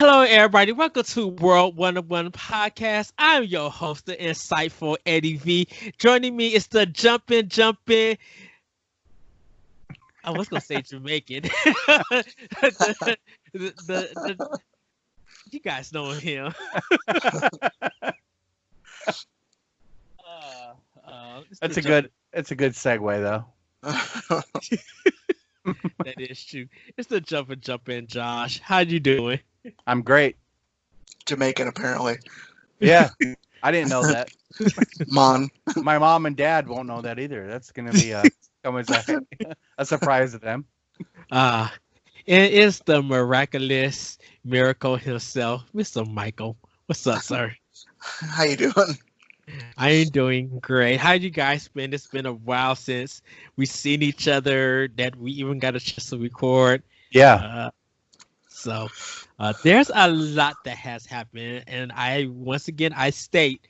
Hello, everybody. Welcome to World 101 Podcast. I'm your host, the insightful Eddie V. Joining me is the jumping. I was gonna say Jamaican. The you guys know him. It's That's the a good. It's a good segue, though. That is true. It's the jumping Josh. How you doing? I'm great. Jamaican, apparently. Yeah, I didn't know that. Mon. My mom and dad won't know that either. That's gonna be almost a surprise to them. It is the miraculous miracle himself, Mr. Michael. What's up, sir? How you doing? I am doing great. How you guys been? It's been a while since we've seen each other, that we even got a chance to record. Yeah. So there's a lot that has happened, and once again I state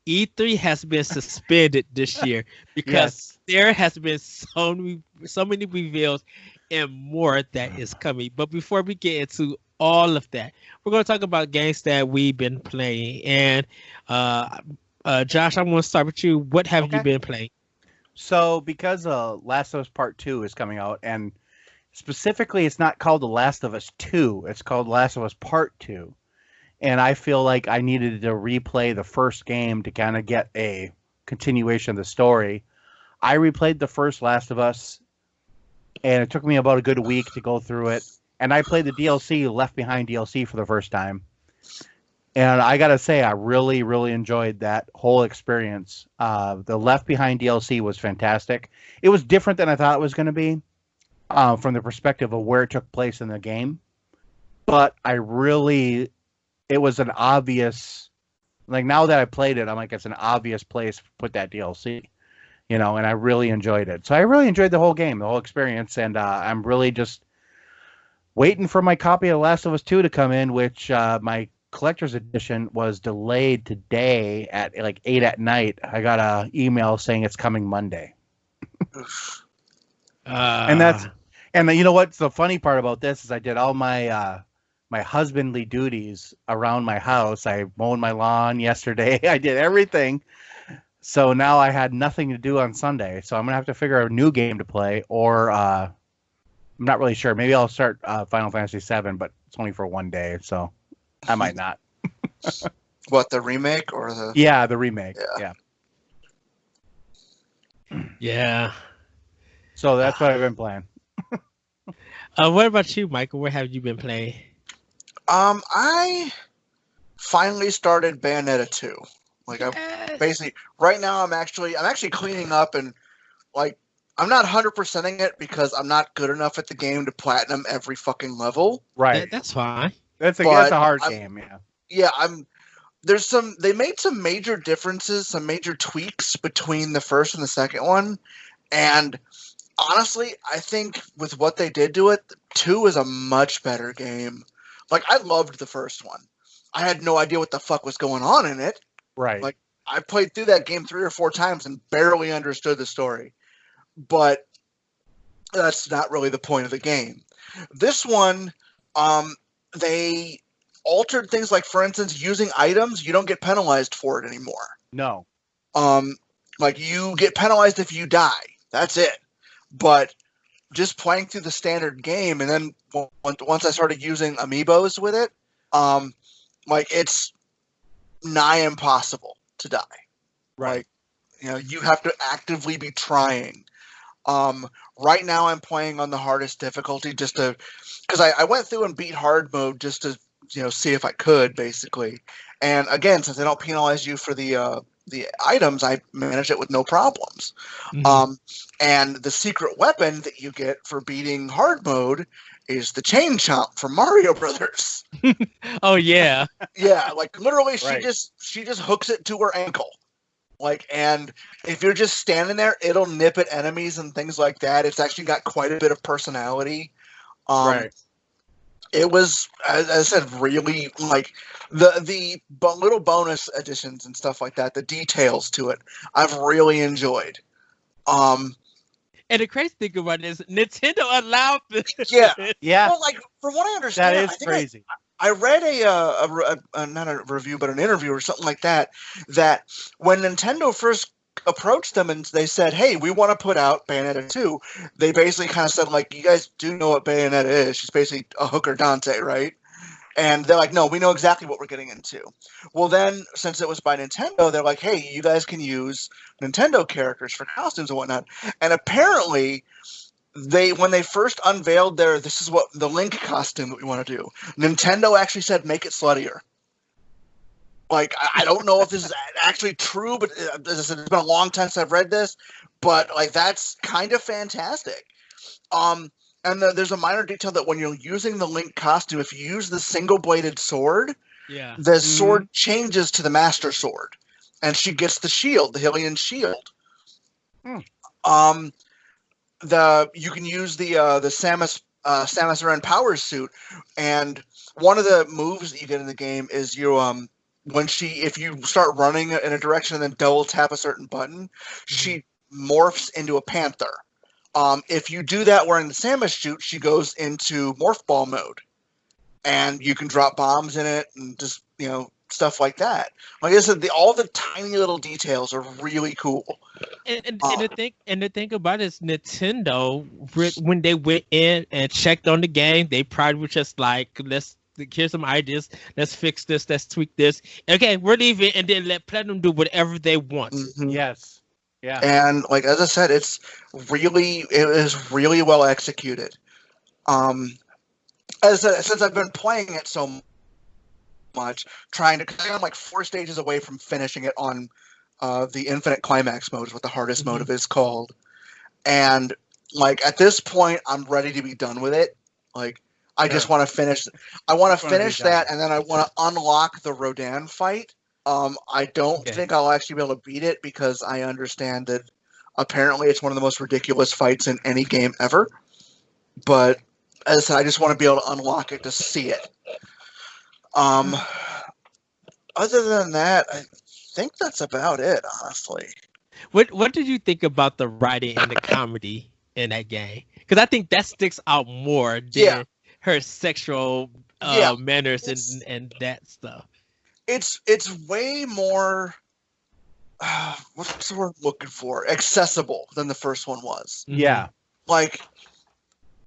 E3 has been suspended this year because there has been so many reveals and more that is coming. But before we get into all of that, we're going to talk about games that we've been playing. And Josh, I'm going to start with you. What have you been playing? So because Last of Us Part 2 is coming out, and specifically it's not called The Last of Us 2, it's called Last of Us Part 2. And I feel like I needed to replay the first game to kind of get a continuation of the story. I replayed the first Last of Us, and it took me about a good week to go through it. And I played the DLC, Left Behind DLC, for the first time. And I got to say, I really, really enjoyed that whole experience. The Left Behind DLC was fantastic. It was different than I thought it was going to be from the perspective of where it took place in the game. But it was an obvious, like now that I played it, I'm like, it's an obvious place to put that DLC, and I really enjoyed it. So I really enjoyed the whole game, the whole experience. And I'm really just waiting for my copy of The Last of Us 2 to come in, which my collector's edition was delayed today at like 8 at night. I got an email saying it's coming Monday. And you know what's the funny part about this is I did all my husbandly duties around my house. I mowed my lawn yesterday. I did everything. So now I had nothing to do on Sunday. So I'm going to have to figure out a new game to play, or I'm not really sure. Maybe I'll start Final Fantasy VII, but it's only for one day. So I might not. What, the remake or the... Yeah, the remake. Yeah. So that's what I've been playing. What about you, Michael? Where have you been playing? I finally started Bayonetta 2. Like, basically, right now I'm actually cleaning up, and like, I'm not 100%ing it because I'm not good enough at the game to platinum every fucking level. Right. That's fine. That's a hard game, yeah. Yeah, they made some major differences, some major tweaks between the first and the second one, and honestly, I think with what they did to it, 2 is a much better game. Like, I loved the first one. I had no idea what the fuck was going on in it. Right. Like, I played through that game 3 or 4 times and barely understood the story. But that's not really the point of the game. This one, they altered things like, for instance, using items, you don't get penalized for it anymore. No. Like, you get penalized if you die. That's it. But just playing through the standard game, and then once I started using amiibos with it, like, it's nigh impossible to die. Right. Like, you have to actively be trying. Right now I'm playing on the hardest difficulty because I went through and beat hard mode just to see if I could, basically. And again, since they don't penalize you for the items, I managed it with no problems. Mm-hmm. And the secret weapon that you get for beating hard mode is the chain chomp from Mario Brothers. Oh yeah. Yeah, like literally Right. she just hooks it to her ankle. Like, and if you're just standing there, it'll nip at enemies and things like that. It's actually got quite a bit of personality. Right. It was, as I said, really like the little bonus additions and stuff like that. The details to it, I've really enjoyed. And the crazy thing about it is Nintendo allowed this. Yeah. Yeah. Well, like, from what I understand, That I is think crazy. I read not a review, but an interview or something like that, that when Nintendo first approached them and they said, hey, we want to put out Bayonetta 2, they basically kind of said, like, you guys do know what Bayonetta is. She's basically a hooker Dante, right? And they're like, no, we know exactly what we're getting into. Well, then, since it was by Nintendo, they're like, hey, you guys can use Nintendo characters for costumes and whatnot. And apparently, when they first unveiled this is what the Link costume that we want to do, Nintendo actually said, make it sluttier. Like, I don't know if this is actually true, but as I said, it's been a long time since I've read this, but, like, that's kind of fantastic. And there's a minor detail that when you're using the Link costume, if you use the single-bladed sword, the sword changes to the Master Sword, and she gets the shield, the Hylian shield. You can use the Samus Aran power suit, and one of the moves that you get in the game is if you start running in a direction and then double tap a certain button, she morphs into a panther. If you do that wearing the Samus suit, she goes into morph ball mode, and you can drop bombs in it and just stuff like that. Like I said, all the tiny little details are really cool. And the thing about it is Nintendo, when they went in and checked on the game, they probably were just like, here's some ideas, let's fix this, let's tweak this. Okay, we're leaving, and then let Platinum do whatever they want. Mm-hmm. Yes. Yeah. And like as I said, it is really well executed. As I said, since I've been playing it so much, because I'm like 4 stages away from finishing it on the Infinite Climax mode, is what the hardest mode is called. And like at this point, I'm ready to be done with it. Like I just want to finish. I want to finish that, and then I want to unlock the Rodan fight. I don't think I'll actually be able to beat it because I understand that apparently it's one of the most ridiculous fights in any game ever. But as I said, I just want to be able to unlock it to see it. Other than that, I think that's about it, honestly. What did you think about the writing and the comedy in that game? Because I think that sticks out more than her sexual manners and that stuff. It's way more what's the word I'm looking for? Accessible than the first one was. Yeah. Like,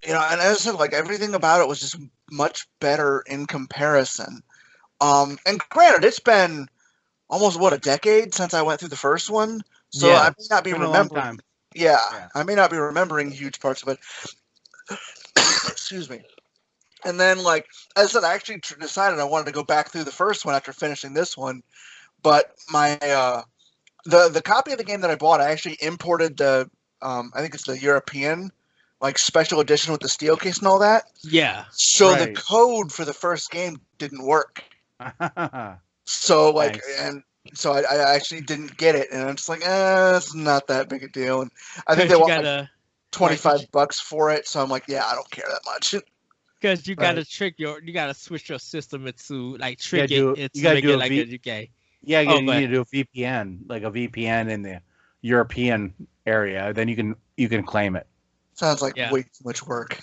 and as I said, like everything about it was just much better in comparison. And granted, it's been almost a decade since I went through the first one, so I may not be remembering. I may not be remembering huge parts of it. Excuse me. And then, like, as I said, I actually decided I wanted to go back through the first one after finishing this one. But my the copy of the game that I bought, I actually imported the I think it's the European like special edition with the steel case and all that. Yeah. So the code for the first game didn't work. So like, and so I actually didn't get it, and I'm just like, it's not that big a deal. And I think they want like $25 for it. So I'm like, I don't care that much. Because you gotta you gotta switch your system into like trick it. You gotta do like a UK. Yeah, you need to do a VPN, like a VPN in the European area. Then you can claim it. Sounds like way too much work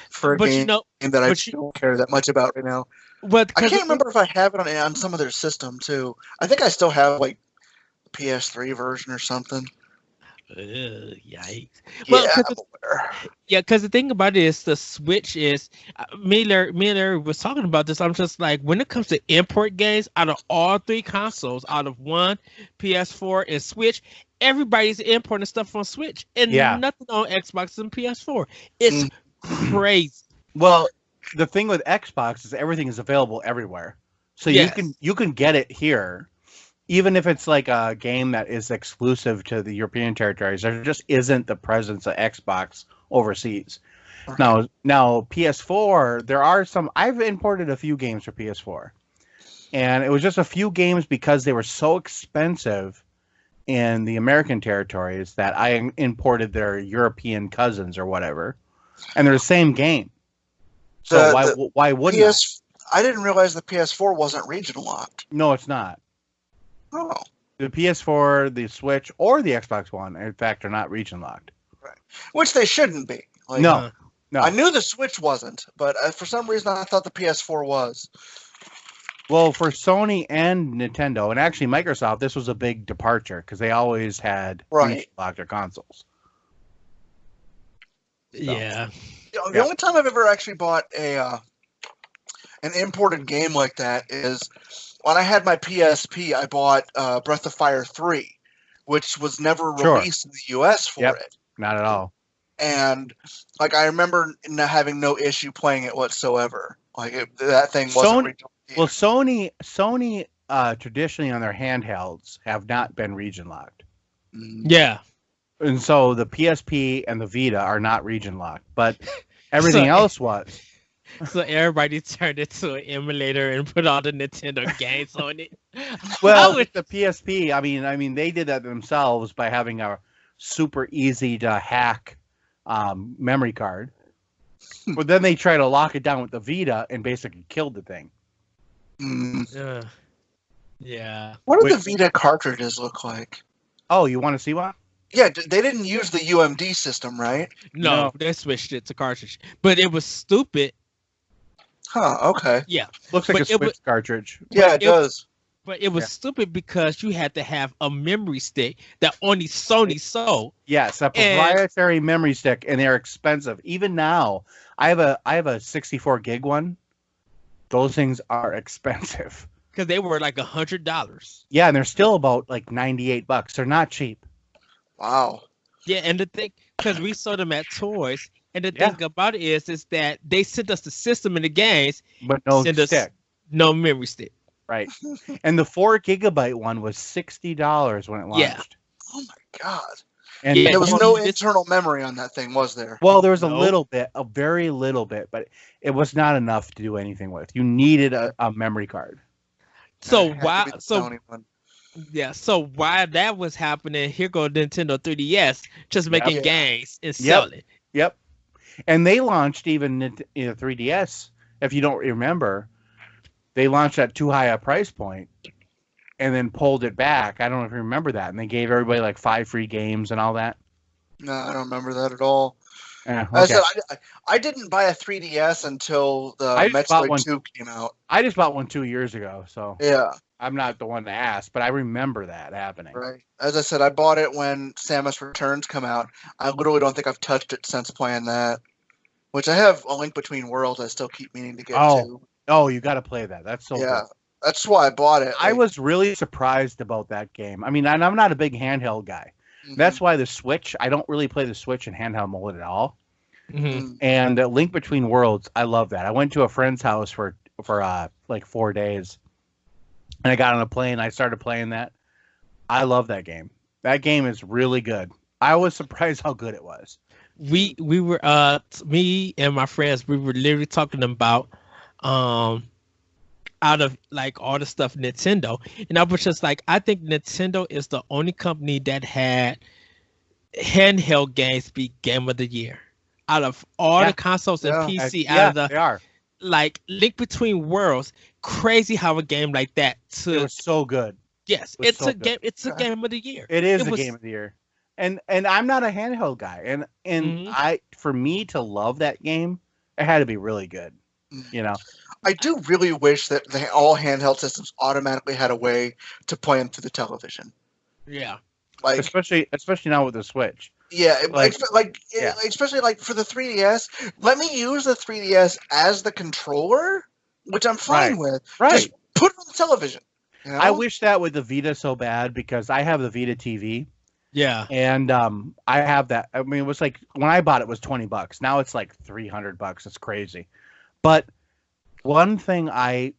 for a game that I don't care that much about right now. But I can't remember if I have it on some other system too. I think I still have like the PS3 version or something. Yikes! Well, because the thing about it is the Switch is Miller was talking about this. I'm just like, when it comes to import games, out of all 3 consoles, out of one, PS4 and Switch, everybody's importing stuff on Switch, and nothing on Xbox and PS4. It's crazy. Well, the thing with Xbox is everything is available everywhere, so you can get it here. Even if it's like a game that is exclusive to the European territories, there just isn't the presence of Xbox overseas. Okay. Now PS4, there are some. I've imported a few games for PS4, and it was just a few games because they were so expensive in the American territories that I imported their European cousins or whatever, and they're the same game. So why wouldn't I didn't realize the PS4 wasn't region locked. No, it's not. Oh. The PS4, the Switch, or the Xbox One, in fact, are not region locked. Right. Which they shouldn't be. Like, no. No. I knew the Switch wasn't, but for some reason I thought the PS4 was. Well, for Sony and Nintendo, and actually Microsoft, this was a big departure because they always had region-locked their consoles. So. Yeah. The only time I've ever actually bought an imported game like that is when I had my PSP. I bought Breath of Fire 3, which was never released in the US for it. Not at all. And like I remember having no issue playing it whatsoever. Like that thing wasn't. Well, Sony traditionally on their handhelds have not been region locked. Yeah. And so the PSP and the Vita are not region locked, but everything else was. So everybody turned it to an emulator and put all the Nintendo games on it. Well, with the PSP, I mean, they did that themselves by having a super easy to hack memory card. But then they try to lock it down with the Vita and basically killed the thing. Yeah. What do the Vita cartridges look like? Oh, you want to see one? Yeah, they didn't use the UMD system, right? No, they switched it to cartridge. But it was stupid. Huh, okay. Yeah. Looks like a Switch cartridge. Yeah, it does. But it was stupid because you had to have a memory stick that only Sony sold. Yes, a proprietary memory stick, and they're expensive. Even now, I have a 64 gig one. Those things are expensive. Because they were like $100. Yeah, and they're still about like $98. They're not cheap. Wow. Yeah, and the thing, because we saw them at Toys, and the thing about it is that they sent us the system and the games, but no stick, no memory stick. Right. And the 4 gigabyte one was $60 when it launched. Yeah. Oh my god. And there was no internal memory on that thing, was there? Well, there was a little bit, a very little bit, but it was not enough to do anything with. You needed a memory card. So why? So while that was happening, here go Nintendo 3DS just making games and selling. Yep. And they launched even 3DS. If you don't remember, they launched at too high a price point, and then pulled it back. I don't know if you remember that. And they gave everybody like 5 free games and all that. No, I don't remember that at all. Okay. I said I didn't buy a 3DS until the Metroid 2 came out. I just bought one 2 years ago, so yeah, I'm not the one to ask, but I remember that happening. Right. As I said, I bought it when Samus Returns come out. I literally don't think I've touched it since playing that. Which I have A Link Between Worlds. I still keep meaning to get to. Oh, you got to play that. That's so good. That's why I bought it. I was really surprised about that game. I mean, and I'm not a big handheld guy. Mm-hmm. That's why the Switch, I don't really play the Switch in handheld mode at all. Mm-hmm. And Link Between Worlds, I love that. I went to a friend's house for like 4 days, and I got on a plane. I started playing that. I love that game. That game is really good. I was surprised how good it was. We were me and my friends, we were literally talking about out of like all the stuff Nintendo, and I was just like, I think Nintendo is the only company that had handheld games be Game of the Year out of all the consoles and PC. They are like Link Between Worlds. Crazy how a game like that it was so good. Yes, it's a game. It's a Game of the Year. It is a Game of the Year. And I'm not a handheld guy, and for me to love that game, it had to be really good. You know, I do really wish that all handheld systems automatically had a way to play them through the television. Yeah, like especially now with the Switch. Yeah, especially like for the 3DS. Let me use the 3DS as the controller, which I'm fine with. Right, just put it on the television. You know? I wish that with the Vita so bad because I have the Vita TV. Yeah, and I have that. I mean, it was like when I bought it was $20. Now it's like $300. It's crazy. But one thing I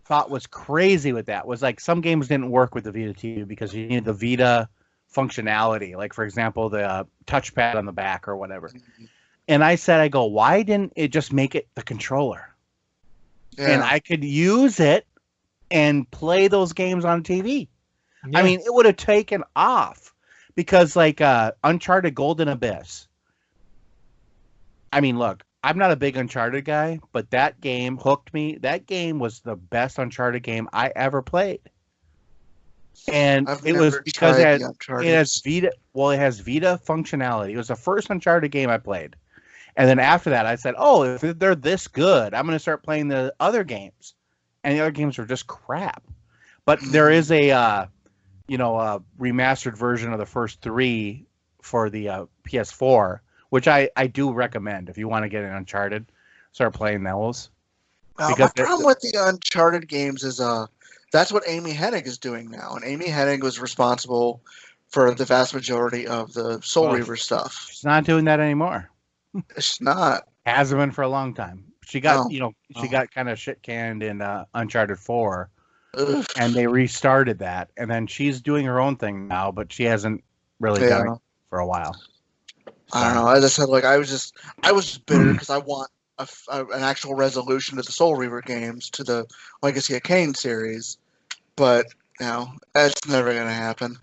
thought was crazy with that was like some games didn't work with the Vita TV because you needed the Vita functionality, like for example the touchpad on the back or whatever. Mm-hmm. And I said, why didn't it just make it the controller? Yeah. And I could use it and play those games on TV. Yeah. I mean, it would have taken off because like Uncharted Golden Abyss. I mean, look, I'm not a big Uncharted guy, but that game hooked me. That game was the best Uncharted game I ever played. And it was because it has Vita. Well, it has Vita functionality. It was the first Uncharted game I played, And then after that, I said, oh, if they're this good, I'm going to start playing the other games. And the other games are just crap. But there is a remastered version of the first 3 for the PS4, which I do recommend if you want to get an Uncharted. Start playing those. My problem with the Uncharted games is that's what Amy Hennig is doing now, and Amy Hennig was responsible for the vast majority of the Soul Reaver stuff. She's not doing that anymore. She's not. Hasn't been for a long time. She got got kind of shit canned in Uncharted 4. Ugh. And they restarted that, and then she's doing her own thing now, but she hasn't really done it for a while. So. I don't know. As I said, like I was just bitter because I want an actual resolution to the Soul Reaver games, to the Legacy of Kain series, but that's never gonna happen.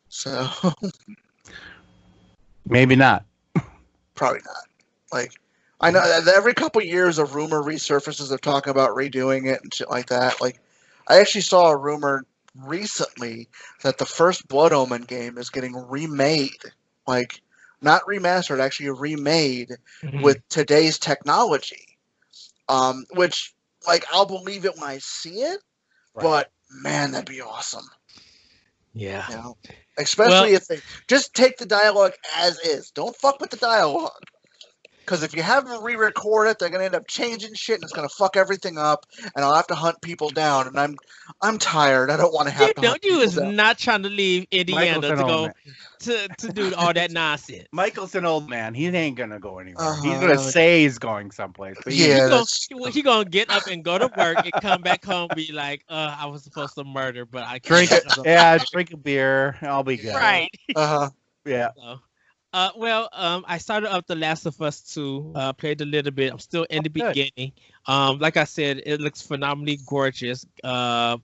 So maybe not. Probably not. Like I know that every couple of years a rumor resurfaces of talking about redoing it and shit like that. Like I actually saw a rumor recently that the first Blood Omen game is getting remade, like not remastered, actually remade with today's technology. Which, like, I'll believe it when I see it, but man, that'd be awesome. Yeah. Especially if they just take the dialogue as is. Don't fuck with the dialogue. Because if you have them re-record it, they're gonna end up changing shit, and it's gonna fuck everything up. And I'll have to hunt people down, and I'm tired. I don't want to have to. Hunt people down. Not trying to leave Indiana to go to do all that nonsense. Michael's an old man. He ain't gonna go anywhere. He's gonna say he's going someplace. But he's gonna get up and go to work and come back home and be like, I was supposed to murder, but I can't. Drink a beer. I'll be good. Right. Yeah. So. I started up The Last of Us 2, played a little bit. I'm still in the beginning. Like I said, it looks phenomenally gorgeous. And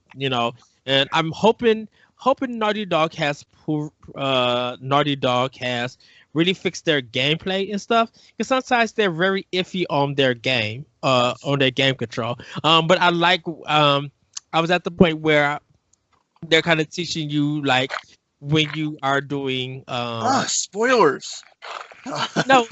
I'm hoping Naughty Dog has really fixed their gameplay and stuff. Because sometimes they're very iffy on their game, on their game control. But I like. I was at the point where they're kind of teaching you like. When you are doing spoilers. No,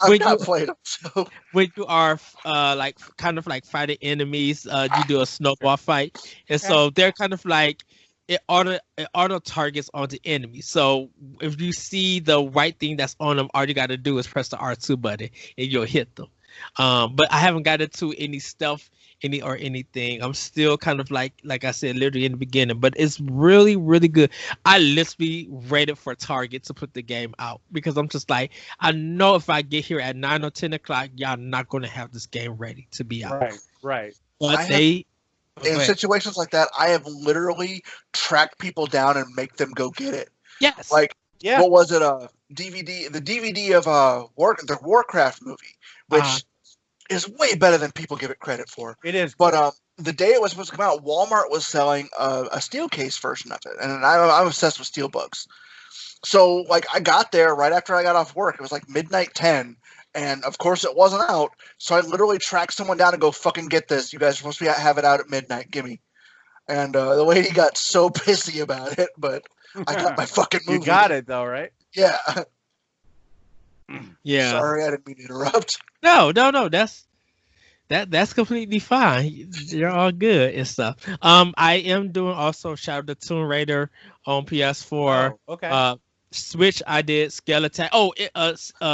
I've not played them. So when you are like kind of like fighting enemies, you do a snowball fight, and so they're kind of like it auto targets on the enemy. So if you see the white thing that's on them, all you got to do is press the R2 button and you'll hit them. But I haven't got into any stealth anything. I'm still kind of like I said, literally in the beginning, but it's really, really good. I literally waited for Target to put the game out because I'm just like, I know if I get here at 9 or 10 o'clock, y'all not going to have this game ready to be out. Right. But in situations like that, I have literally tracked people down and make them go get it. Yes. Like, what was it? DVD, the DVD of the Warcraft movie, which is way better than people give it credit for. It is. But the day it was supposed to come out, Walmart was selling a steel case version of it. And I'm obsessed with steel books. So, like, I got there right after I got off work. It was like midnight 10. And, of course, it wasn't out. So I literally tracked someone down and go, fucking get this. You guys are supposed to have it out at midnight. Gimme. And the lady got so pissy about it. But I got my fucking movie. You got it, though, right? Yeah. Yeah. Sorry, I didn't mean to interrupt. No. That's completely fine. You're all good and stuff. I am doing also Shadow the Tomb Raider on PS4. Oh, okay. Switch, I did Skeleton.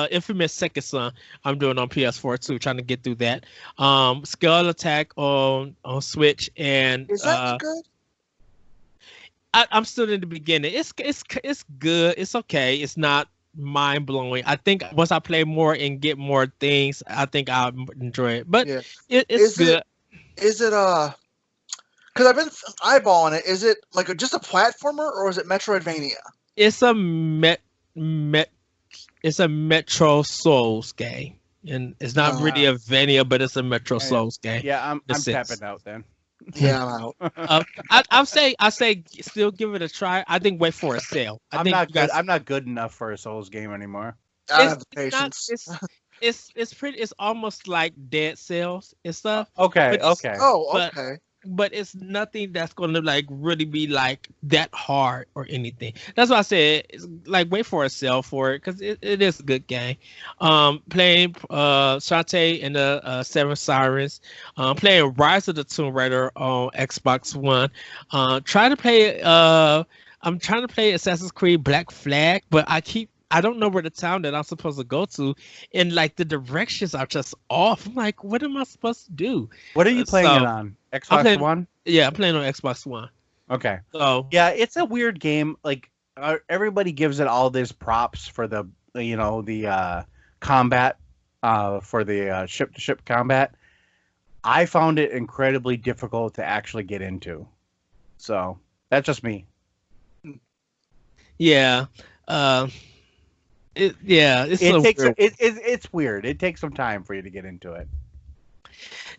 Infamous Second Son. I'm doing on PS4 too, trying to get through that. Skull Attack on Switch, and is that good? I'm still in the beginning. It's good. It's okay. It's not mind blowing. I think once I play more and get more things, I think I'll enjoy it. But it's good. Is it because I've been eyeballing it. Is it like just a platformer or is it Metroidvania? It's a it's a Metro Souls game, and it's not really a Vania, but it's a Metro Souls game. Yeah, I'm tapping out then. Yeah, I'm out. I say still give it a try. I think wait for a sale. I'm not good enough for a Souls game anymore. I don't have the patience. It's pretty. It's almost like Dead Cells and stuff. Okay. Okay. but it's nothing that's gonna like really be like that hard or anything. That's why I said it's like wait for a sale for it because it is a good game. Playing Shantae and the Seven Sirens, playing Rise of the Tomb Raider on Xbox One. Trying to play I'm trying to play Assassin's Creed Black Flag, but I don't know where the town that I'm supposed to go to, and like the directions are just off. I'm like, what am I supposed to do? What are you playing it on? Xbox One? Yeah, I'm playing on Xbox One. Okay. So yeah, it's a weird game. Like everybody gives it all these props for the combat, for the ship to ship combat. I found it incredibly difficult to actually get into. So that's just me. Yeah. It's weird. It takes some time for you to get into it.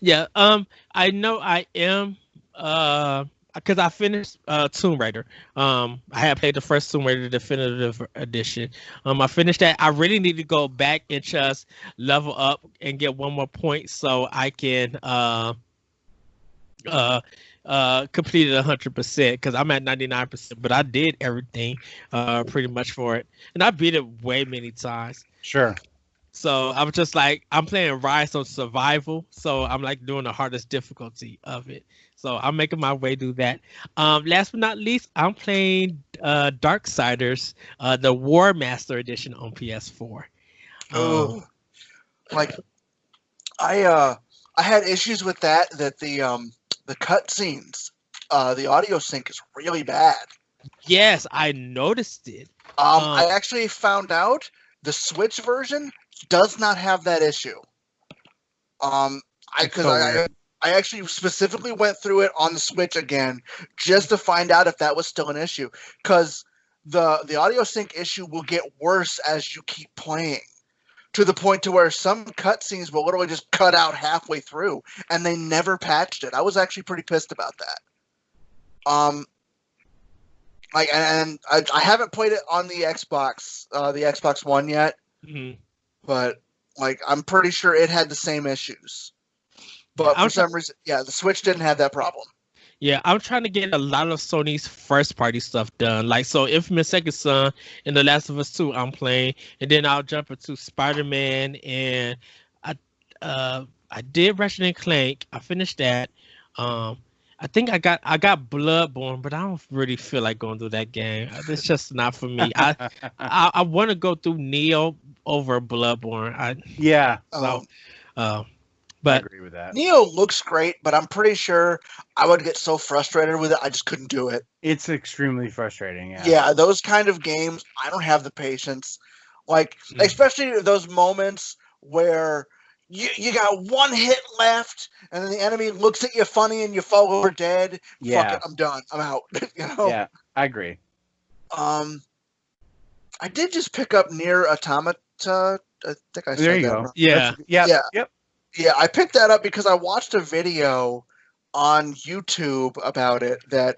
Yeah. I know I am because I finished Tomb Raider. I had played the first Tomb Raider Definitive Edition. I finished that. I really need to go back and just level up and get one more point so I can completed 100% because I'm at 99%, but I did everything pretty much for it, and I beat it way many times. Sure. So I'm just like I'm playing Rise on Survival, so I'm like doing the hardest difficulty of it. So I'm making my way through that. Last but not least, I'm playing Darksiders, the War Master Edition on PS4. Oh, like I had issues with that the cutscenes, the audio sync is really bad. Yes, I noticed it. I actually found out the Switch version does not have that issue. I actually specifically went through it on the Switch again just to find out if that was still an issue. Because the audio sync issue will get worse as you keep playing. To the point to where some cutscenes will literally just cut out halfway through, and they never patched it. I was actually pretty pissed about that. I haven't played it on the Xbox One yet, but like I'm pretty sure it had the same issues. But for some reason, the Switch didn't have that problem. Yeah, I'm trying to get a lot of Sony's first party stuff done. Like, so Infamous Second Son and The Last of Us 2 I'm playing. And then I'll jump into Spider-Man and I did Ratchet and Clank. I finished that. I think I got Bloodborne, but I don't really feel like going through that game. It's just not for me. I want to go through Neo over Bloodborne. But I agree with that. Neo looks great, but I'm pretty sure I would get so frustrated with it, I just couldn't do it. It's extremely frustrating. Yeah. Yeah, those kind of games, I don't have the patience. Like, especially those moments where you got one hit left, and then the enemy looks at you funny, and you fall over dead. Yeah. Fuck it, I'm done. I'm out. Yeah, I agree. I did just pick up Nier Automata. I think I said there you that go. wrong. Yeah. Yep. Yeah, I picked that up because I watched a video on YouTube about it that,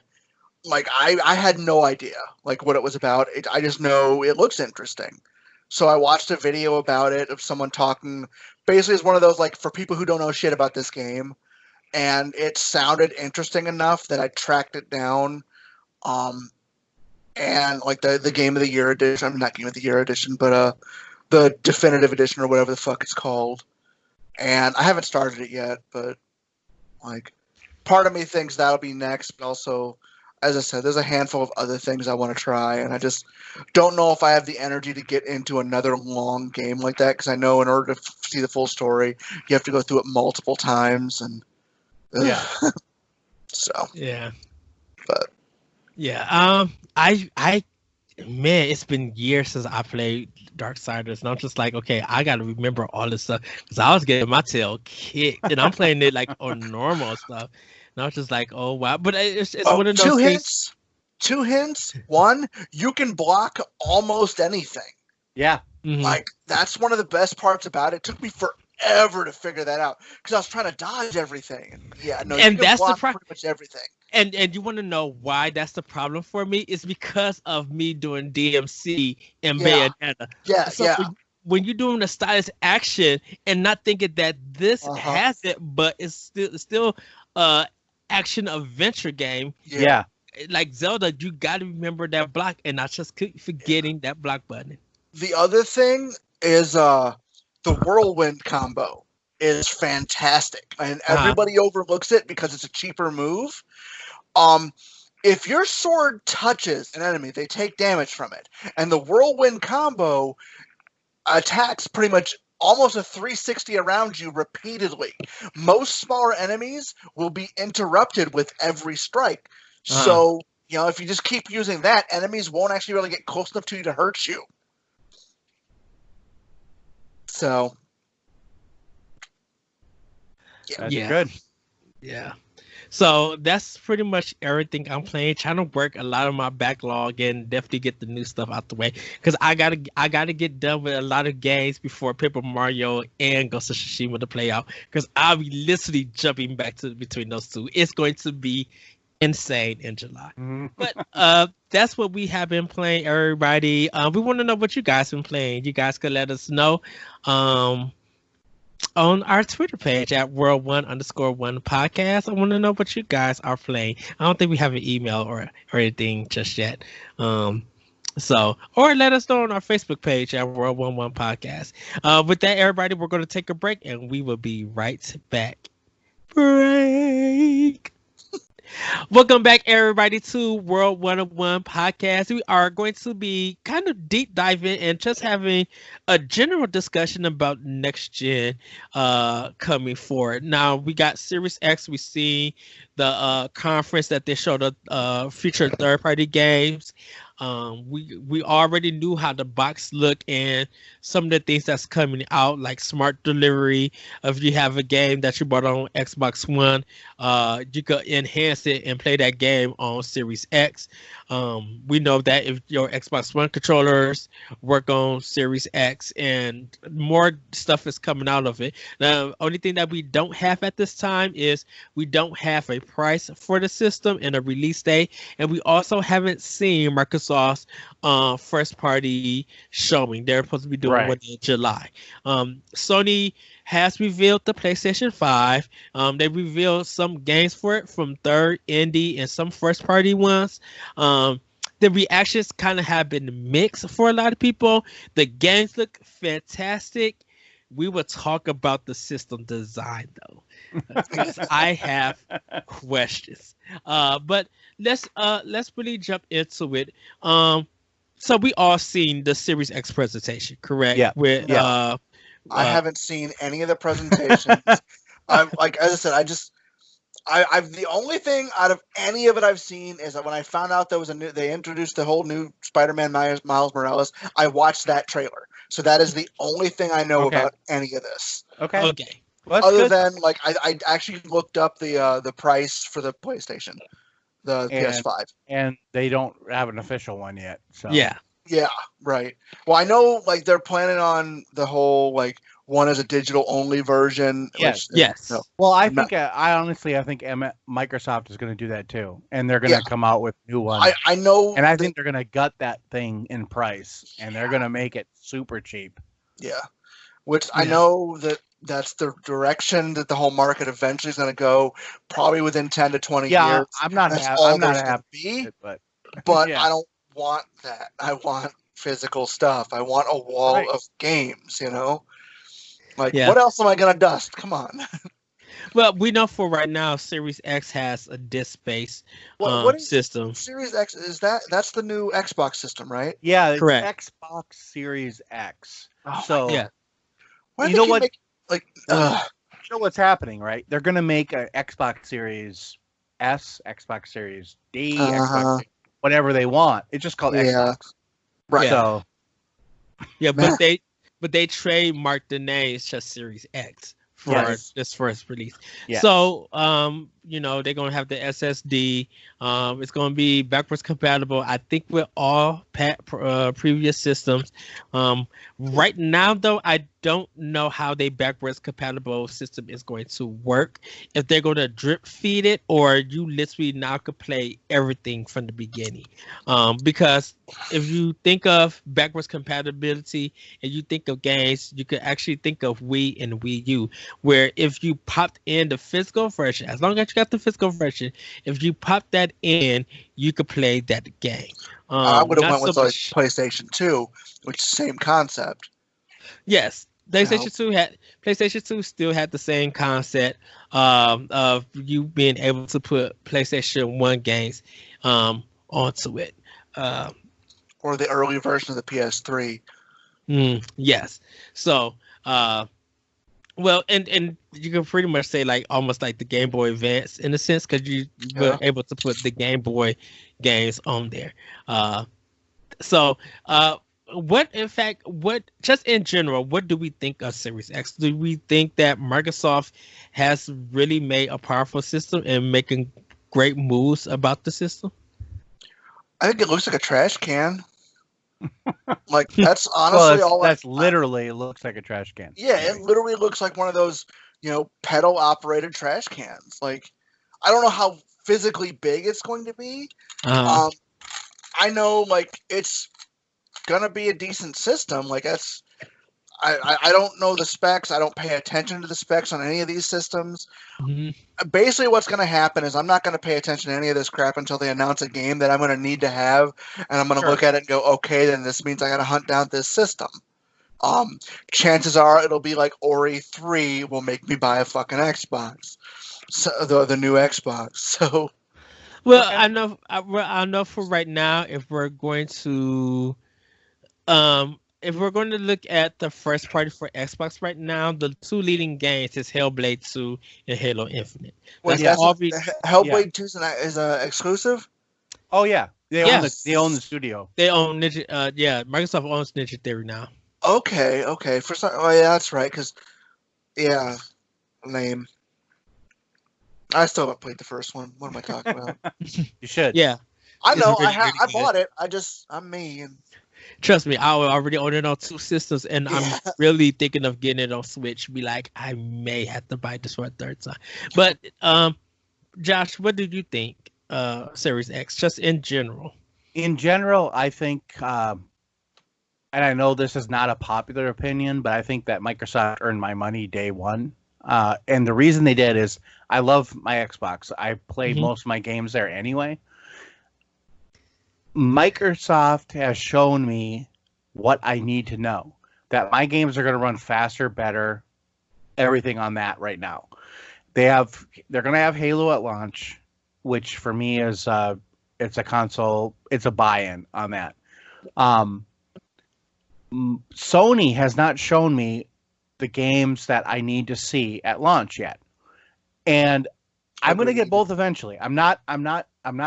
like, I had no idea, like, what it was about. I just know it looks interesting. So I watched a video about it of someone talking. Basically, it's one of those, like, for people who don't know shit about this game. And it sounded interesting enough that I tracked it down. And, like, the Game of the Year edition. I mean, not Game of the Year edition, but the Definitive Edition or whatever the fuck it's called. And I haven't started it yet, but like part of me thinks that'll be next. But also, as I said, there's a handful of other things I want to try, and I just don't know if I have the energy to get into another long game like that. Because I know in order to see the full story, you have to go through it multiple times, and so But man, it's been years since I played Darksiders, and I'm just like, okay, I gotta remember all this stuff because I was getting my tail kicked, and I'm playing it like on normal stuff, and I was just like, oh wow, but it's one of those things. Two hints. One, you can block almost anything. Yeah, like that's one of the best parts about it. It took me forever to figure that out because I was trying to dodge everything. And that's the pretty much everything. And you want to know why that's the problem for me? It's because of me doing DMC and Bayonetta. When you're doing the stylus action and not thinking that this has it, but it's still action adventure game. Yeah. Like Zelda, you got to remember that block, and I just keep forgetting that block button. The other thing is the Whirlwind Combo is fantastic, and everybody overlooks it because it's a cheaper move. If your sword touches an enemy, they take damage from it, and the Whirlwind Combo attacks pretty much almost a 360 around you repeatedly. Most smaller enemies will be interrupted with every strike. So, if you just keep using that, enemies won't actually really get close enough to you to hurt you. So, That's good. Yeah. So that's pretty much everything I'm playing. Trying to work a lot of my backlog and definitely get the new stuff out the way. Because I gotta get done with a lot of games before Paper Mario and Ghost of Tsushima to play out. Because I'll be literally jumping back to between those two. It's going to be insane in July. But that's what we have been playing, everybody. We want to know what you guys been playing. You guys could let us know on our Twitter page at World1_1 podcast. I want to know what you guys are playing. I don't think we have an email or anything just yet. Or let us know on our Facebook page at World11 podcast. With that, everybody, we're going to take a break and we will be right back. Break. Welcome back, everybody, to World 101 podcast. We are going to be kind of deep diving and just having a general discussion about next gen coming forward. Now, we got Series X. We see the conference that they showed future third-party games. We already knew how the box looked and some of the things that's coming out, like smart delivery. If you have a game that you bought on Xbox One, you could enhance it and play that game on Series X. We know that if your Xbox One controllers work on Series X, and more stuff is coming out of it. Now, only thing that we don't have at this time is we don't have a price for the system and a release date, and we also haven't seen Microsoft's first party showing. They're supposed to be doing one in July. Sony has revealed the PlayStation 5. They revealed some games for it from third, indie, and some first party ones. The reactions kind of have been mixed for a lot of people. The games look fantastic. We will talk about the system design though, because I have questions. But let's really jump into it. So we all seen the Series X presentation, correct? Yeah. I haven't seen any of the presentations. I've the only thing out of any of it I've seen is that when I found out they introduced the whole new Spider-Man Miles Morales, I watched that trailer. So that is the only thing I know about any of this. Okay. Well, other than I actually looked up the price for the PlayStation, the PS5, and they don't have an official one yet. So yeah, right. Well, I know they're planning on the whole one as a digital only version. Yes. Well, I think Microsoft is going to do that too, and they're going to come out with new ones. I know, and I think they're going to gut that thing in price, and they're going to make it super cheap. Yeah, which I know that's the direction that the whole market eventually is going to go, probably within 10 to 20 years. I'm not happy, but I don't want that. I want physical stuff. I want a wall of games, What else am I going to dust? Come on. Well, we know for right now, Series X has a disc-based system. Series X, that's the new Xbox system, right? Yeah, it's correct. Xbox Series X. Oh, so, yeah. You know what? You know what's happening, right? They're going to make an Xbox Series S, Xbox Series D, Xbox, whatever they want. It's just called Xbox. Right. So, yeah, but they trademarked the name. It's just Series X for this first release. Yeah. So, they're gonna have the SSD. It's gonna be backwards compatible, I think, with all previous systems. Right now, though, I don't know how the backwards compatible system is going to work. If they're going to drip feed it, or you literally now could play everything from the beginning. Because if you think of backwards compatibility and you think of games, you could actually think of Wii and Wii U, where if you popped in the physical version, as long as you got the physical version, if you pop that in, you could play that game. I would have Not went so with like much. PlayStation 2, which is same concept. Yes, You know? PlayStation 2 still had the same concept of you being able to put PlayStation 1 games onto it. Uh, Or the early version of the PS3. yes. So, well, and you can pretty much say like almost like the Game Boy Advance in a sense, because you were able to put the Game Boy games on there. So, what just in general, what do we think of Series X? Do we think that Microsoft has really made a powerful system and making great moves about the system? I think it looks like a trash can. Like that's honestly all. That's literally looks like a trash can. Yeah, it literally looks like one of those, pedal operated trash cans. Like, I don't know how physically big it's going to be. I know like it's gonna be a decent system. Like that's. I don't know the specs. I don't pay attention to the specs on any of these systems. Mm-hmm. Basically, what's going to happen is I'm not going to pay attention to any of this crap until they announce a game that I'm going to need to have, and I'm going to look at it and go, okay, then this means I got to hunt down this system. Chances are it'll be like Ori 3 will make me buy a fucking Xbox, so the new Xbox. So, well, I know for right now, if we're going to look at the first party for Xbox right now, the two leading games is Hellblade 2 and Halo Infinite. Hellblade 2 is exclusive? Oh yeah. They own the studio. They own Ninja Microsoft owns Ninja Theory now. Okay. For some, yeah, that's right, cuz lame. I still haven't played the first one. What am I talking about? You should. Yeah. I know. I bought it. I'm me and trust me, I already own it on 2 systems, and I'm really thinking of getting it on Switch. Be like, I may have to buy this for a 3rd time. But Josh, what did you think? Series X, just in general. In general, I think, and I know this is not a popular opinion, but I think that Microsoft earned my money day one. And the reason they did is I love my Xbox. I play most of my games there anyway. Microsoft has shown me what I need to know, that my games are going to run faster, better, everything on that right now. They're going to have Halo at launch, which for me is it's a console, it's a buy-in on that. Sony has not shown me the games that I need to see at launch yet, and I'm going to get both eventually. I'm not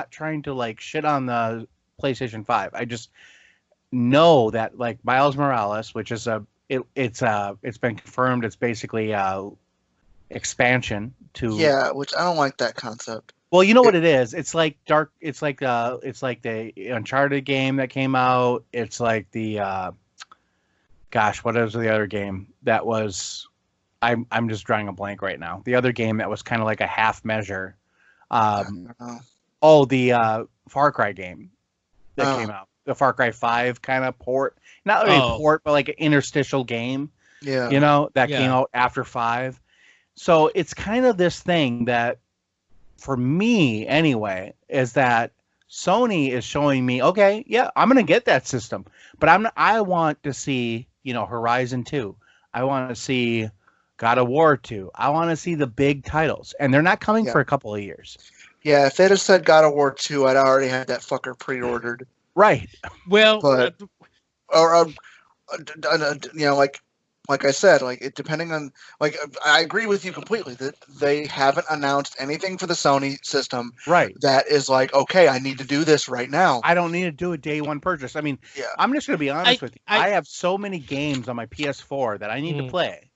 trying to like shit on the PlayStation 5. I just know that like Miles Morales, which is it's been confirmed, it's basically expansion to which I don't like that concept. Well, you know what it is? It's like it's like the Uncharted game that came out. It's like the what was the other game that was I'm just drawing a blank right now. The other game that was kind of like a half measure. The Far Cry game that came out, the Far Cry 5 kind of port, not really port, but like an interstitial game. Yeah, came out after 5. So it's kind of this thing that, for me anyway, is that Sony is showing me, okay, yeah, I'm gonna get that system, but I want to see Horizon 2. I want to see God of War 2. I want to see the big titles, and they're not coming for a couple of years. Yeah, if they'd have said God of War 2, I'd already had that fucker pre-ordered. Right. Well, but like I said, like it depending on I agree with you completely that they haven't announced anything for the Sony system. Right. That is like, okay, I need to do this right now. I don't need to do a day one purchase. I mean, I'm just going to be honest with you. I have so many games on my PS4 that I need to play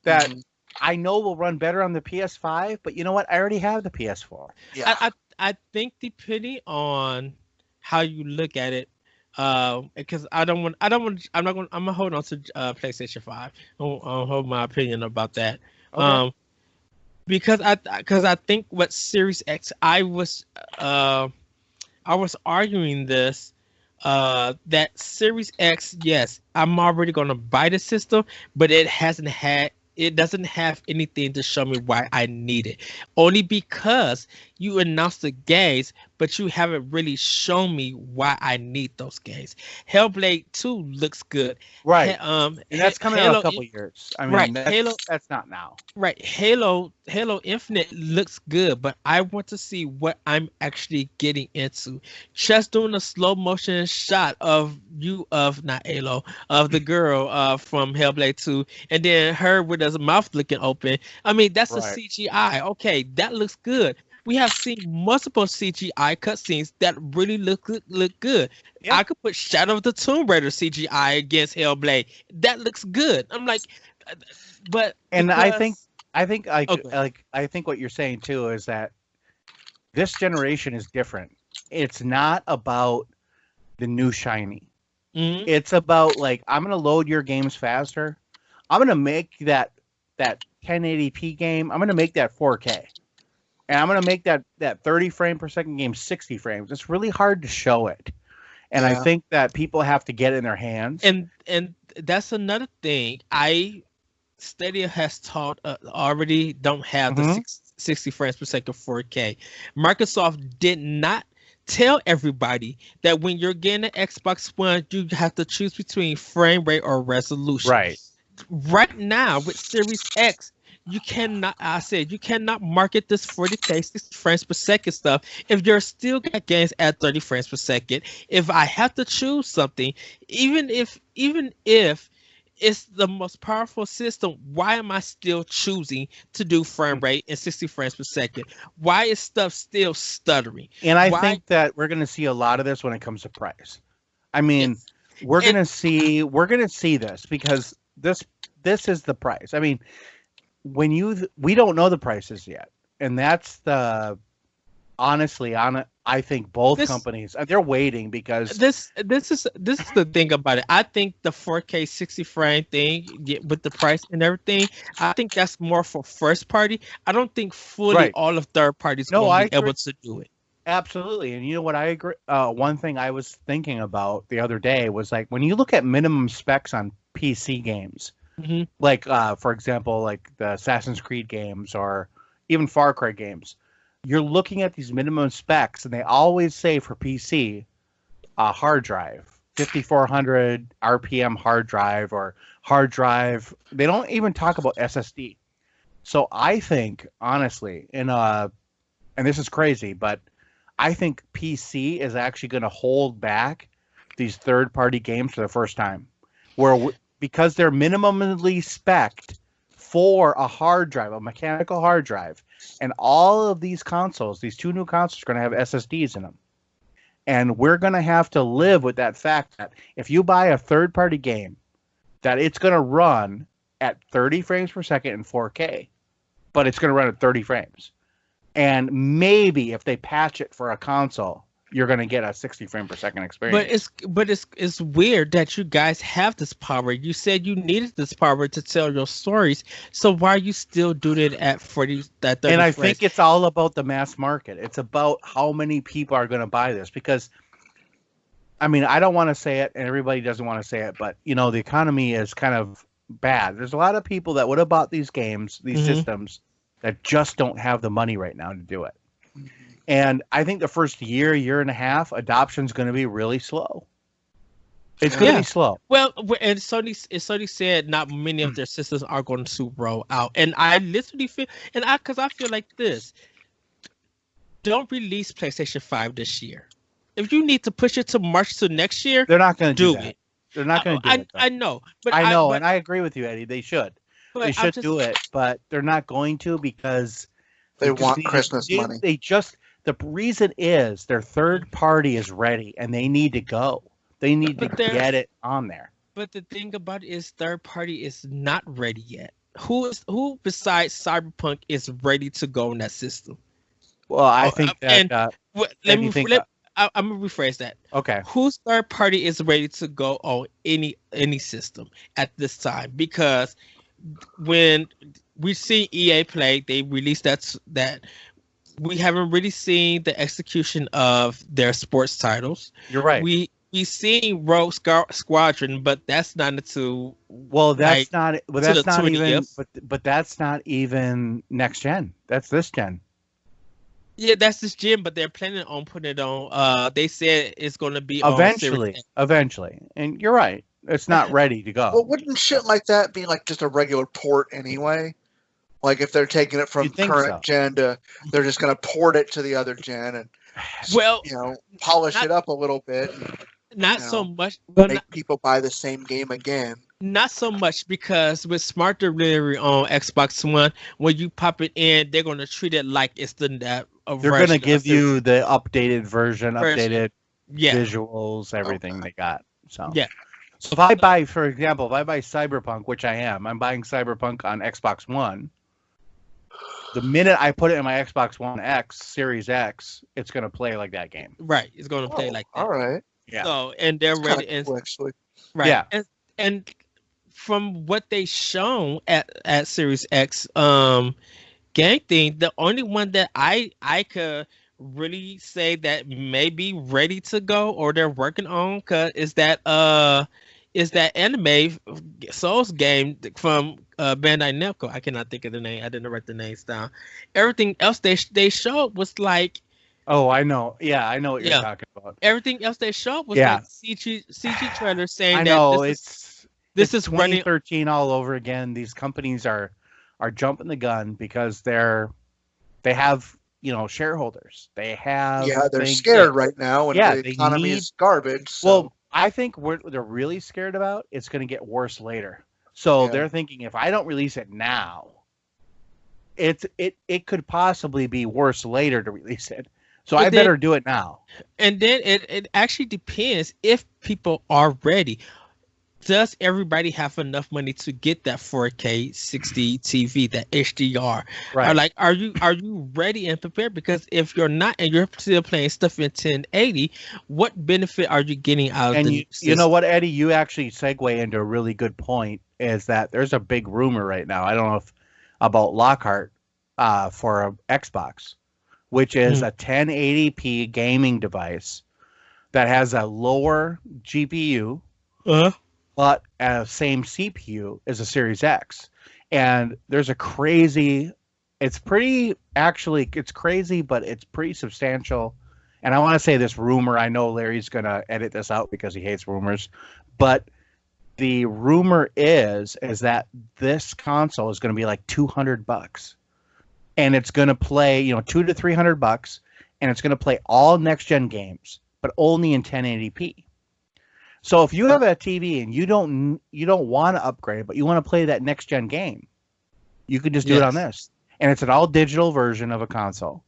that I know will run better on the PS5, but you know what? I already have the PS4. Yeah. I think depending on how you look at it, because I'm gonna hold on to PlayStation 5. I'll hold my opinion about that. Okay. Because I think what Series X, I was arguing this, that Series X, yes, I'm already gonna buy the system, but it hasn't had it doesn't have anything to show me why I need it. Only because you announced the games, but you haven't really shown me why I need those games. Hellblade 2 looks good. Right. And that's coming out in a couple years. I mean, right, that's not now. Right. Halo Infinite looks good, but I want to see what I'm actually getting into. Just doing a slow motion shot of not Halo, of the girl from Hellblade 2, and then her with her mouth looking open. I mean, that's a CGI. Okay, that looks good. We have seen multiple CGI cutscenes that really look good. Yep. I could put Shadow of the Tomb Raider CGI against Hellblade. That looks good. I'm like, but I think what you're saying too is that this generation is different. It's not about the new shiny. Mm-hmm. It's about like, I'm gonna load your games faster. I'm gonna make that 1080p game. I'm gonna make that 4K. And I'm going to make that 30 frame per second game 60 frames. It's really hard to show it. And I think that people have to get it in their hands. And that's another thing. Stadia has taught already don't have the 60 frames per second 4K. Microsoft did not tell everybody that when you're getting an Xbox One, you have to choose between frame rate or resolution. Right. Right now with Series X, you cannot market this 40K 60 frames per second stuff if you're still got games at 30 frames per second. If I have to choose something, even if it's the most powerful system, why am I still choosing to do frame rate and 60 frames per second? Why is stuff still stuttering? And I think that we're going to see a lot of this when it comes to price. I mean, we're going to see this because this is the price. I mean, we don't know the prices yet, and that's honestly, I think both companies they're waiting because this is the thing about it. I think the 4K 60 frame thing with the price and everything, I think that's more for first party. I don't think fully all of third parties going to be able to do it. Absolutely, and you know what I agree. One thing I was thinking about the other day was like when you look at minimum specs on PC games. Mm-hmm. Like, for example, like the Assassin's Creed games or even Far Cry games, you're looking at these minimum specs, and they always say for PC, hard drive, 5400 RPM hard drive or hard drive. They don't even talk about SSD. So I think, honestly, and this is crazy, but I think PC is actually going to hold back these third-party games for the first time, because they're minimally spec'd for a hard drive, a mechanical hard drive. And all of these consoles, these two new consoles, are going to have SSDs in them. And we're going to have to live with that fact that if you buy a third-party game, that it's going to run at 30 frames per second in 4K, but it's going to run at 30 frames. And maybe if they patch it for a console, you're going to get a 60 frame per second experience. But it's weird that you guys have this power. You said you needed this power to tell your stories. So why are you still doing it at 30 And I think it's all about the mass market. It's about how many people are going to buy this. Because, I mean, I don't want to say it, and everybody doesn't want to say it, but, you know, the economy is kind of bad. There's a lot of people that would have bought these games, these systems, that just don't have the money right now to do it. And I think the first year and a half, adoption is going to be really slow. It's going to be slow. Well, and Sony said not many of their systems are going to roll out. And I literally feel, because I feel like this, don't release PlayStation 5 this year. If you need to push it to March to next year, they're not going to do it. They're not going to do it. I know. But and I agree with you, Eddie. They should. They should do it, but they're not going to because they want Christmas money. The reason is their third party is ready and they need to go. They need to get it on there. But the thing about it is third party is not ready yet. Who besides Cyberpunk is ready to go in that system? Well, I think that. I'm gonna rephrase that. Okay. Whose third party is ready to go on any system at this time? Because when we see EA Play, they released that. We haven't really seen the execution of their sports titles. You're right. we seen Rogue Squadron, but that's not until Well, that's like not. But to the that's not even. 20th. But that's not even next gen. That's this gen. Yeah, that's this gym, but they're planning on putting it on. They said it's going to be on Series Eventually, X. eventually, and you're right. It's not ready to Well, go. wouldn't shit like that be like just a regular port anyway? Like if they're taking it from You'd think current so. gen to, they're just going to port it to the other gen and, Well, polish not it up a little bit and not you so know, much. Well, make people buy the same game again. not so much because with smart delivery on Xbox One, when you pop it in, they're going to treat it like it's a They're going to version of give Series you the updated version, version. updated Yeah, visuals, everything Okay. they got. So, yeah. so if I buy, for example, if I buy Cyberpunk, which I am, I'm buying Cyberpunk on Xbox One. The minute I put it in my Xbox One X, Series X, it's going to play like that game. Right, it's going to play like that. All right. Yeah. So, and they're It's kind ready. of cool, actually. Right. Yeah. And from what they shown at Series X game thing, the only one that I could really say that may be ready to go or they're working on is that anime Souls game from Bandai Namco. I cannot think of the name. I didn't write the names down. Everything else they showed was like Oh, I know. Yeah, I know what you're talking about. everything else they showed was Yeah. like CG trailer saying I know that it's this is running. 2013 all over again. These companies are jumping the gun because they have shareholders. They have They're things scared that- right now, and Yeah, the they economy need- is garbage. So. Well, I think what they're really scared about, it's going to get worse later. So Yeah. they're thinking if I don't release it now, it could possibly be worse later to release it. So But I then- better do it now. And then it actually depends if people are ready. Does everybody have enough money to get that 4K 60 TV, that HDR? Right. Are you ready and prepared? Because if you're not and you're still playing stuff in 1080, what benefit are you getting out of And the you know what, Eddie, you actually segue into a really good point, is that there's a big rumor right now. I don't know if about Lockhart for a Xbox, which is a 1080p gaming device that has a lower GPU, but same CPU as a Series X. And there's a crazy, it's crazy, but it's pretty substantial. And I want to say this rumor, I know Larry's going to edit this out because he hates rumors, but the rumor is that this console is going to be like $200, and it's going to play, $200 to $300, and it's going to play all next gen games, but only in 1080p. So if you have a TV and you don't want to upgrade, but you want to play that next gen game, you can just do it on this, and it's an all digital version of a console.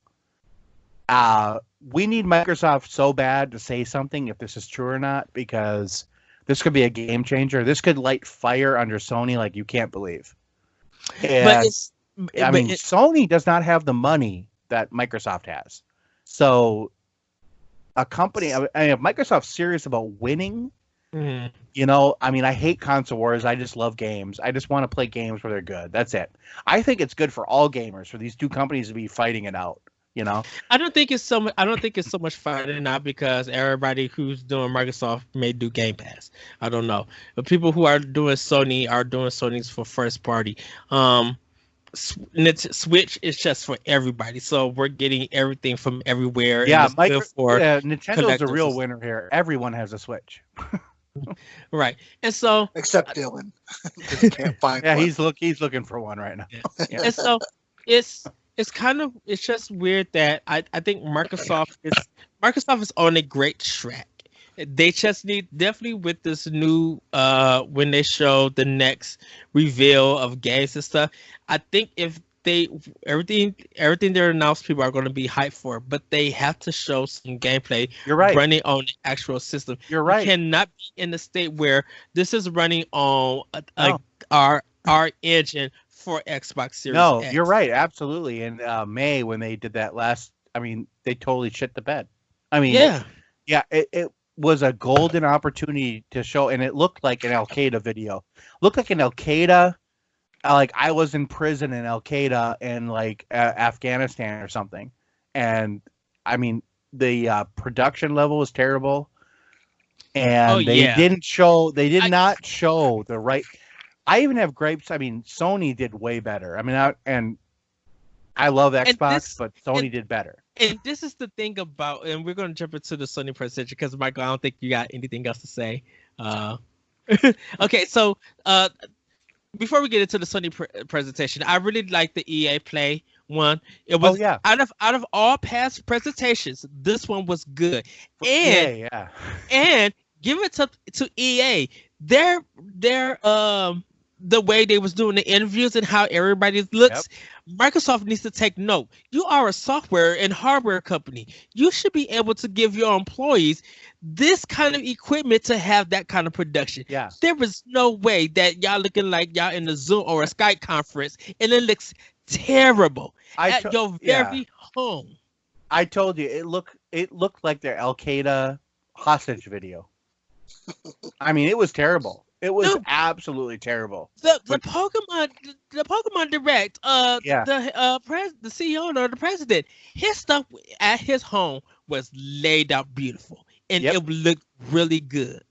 We need Microsoft so bad to say something if this is true or not, because this could be a game changer. This could light fire under Sony like you can't believe. And, Sony does not have the money that Microsoft has. So a company, if Microsoft's serious about winning, I hate console wars. I just love games. I just want to play games where they're good. That's it. I think it's good for all gamers for these two companies to be fighting it out. I don't think it's so much fighting out because everybody who's doing Microsoft may do Game Pass. I don't know, but people who are doing Sony's for first party. Switch is just for everybody, so we're getting everything from everywhere. Yeah, Nintendo's a real winner here. Everyone has a Switch. Right, and so except Dylan, because he can't find. Yeah, one. he's looking for one right now. Yeah. And so it's just weird that I think Microsoft is on a great track. They just need, definitely with this new when they show the next reveal of games and stuff, I think if everything they're announced, people are going to be hyped for, but they have to show some gameplay. You're right. Running on the actual system. You're right. You cannot be in a state where this is running on our engine for Xbox Series X. You're right, absolutely. In May, when they did that they totally shit the bed. It was a golden opportunity to show, and it looked like an Al Qaeda video. Looked like an Al Qaeda, like I was in prison in Al Qaeda in Afghanistan or something. And the production level was terrible. and they yeah. didn't show. They did not show the right. I even have gripes. I mean, Sony did way better. I mean, I love Xbox, but Sony did better. And this is the thing about, and we're going to jump into the Sony presentation because, Michael, I don't think you got anything else to say. Okay, so before we get into the Sony presentation, I really like the EA Play one. It was out of all past presentations, this one was good. And and give it to EA. Their the way they was doing the interviews and how everybody looks. Microsoft needs to take note. You are a software and hardware company. You should be able to give your employees this kind of equipment to have that kind of production. Yeah. There is no way that y'all looking like y'all in a Zoom or a Skype conference and it looks terrible at your very home. I told you it looked like their Al Qaeda hostage video. I mean, it was terrible. It was absolutely terrible. The Pokemon Direct, the CEO or the president, his stuff at his home was laid out beautiful, and it looked really good.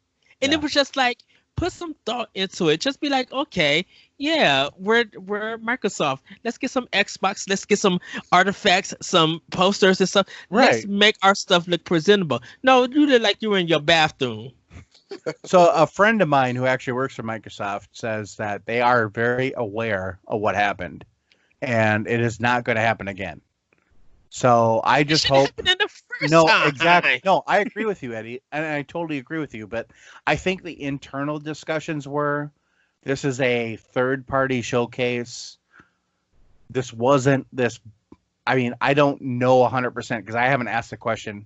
And it was just like, put some thought into it. Just be like, okay, we're Microsoft. Let's get some Xbox. Let's get some artifacts, some posters and stuff. Right. Let's make our stuff look presentable. No, you look like you're in your bathroom. So a friend of mine who actually works for Microsoft says that they are very aware of what happened, and it is not going to happen again. So I just hope. Exactly. No, I agree with you, Eddie, and I totally agree with you. But I think the internal discussions were, this is a third-party showcase. This wasn't this. I mean, I don't know 100% because I haven't asked the question.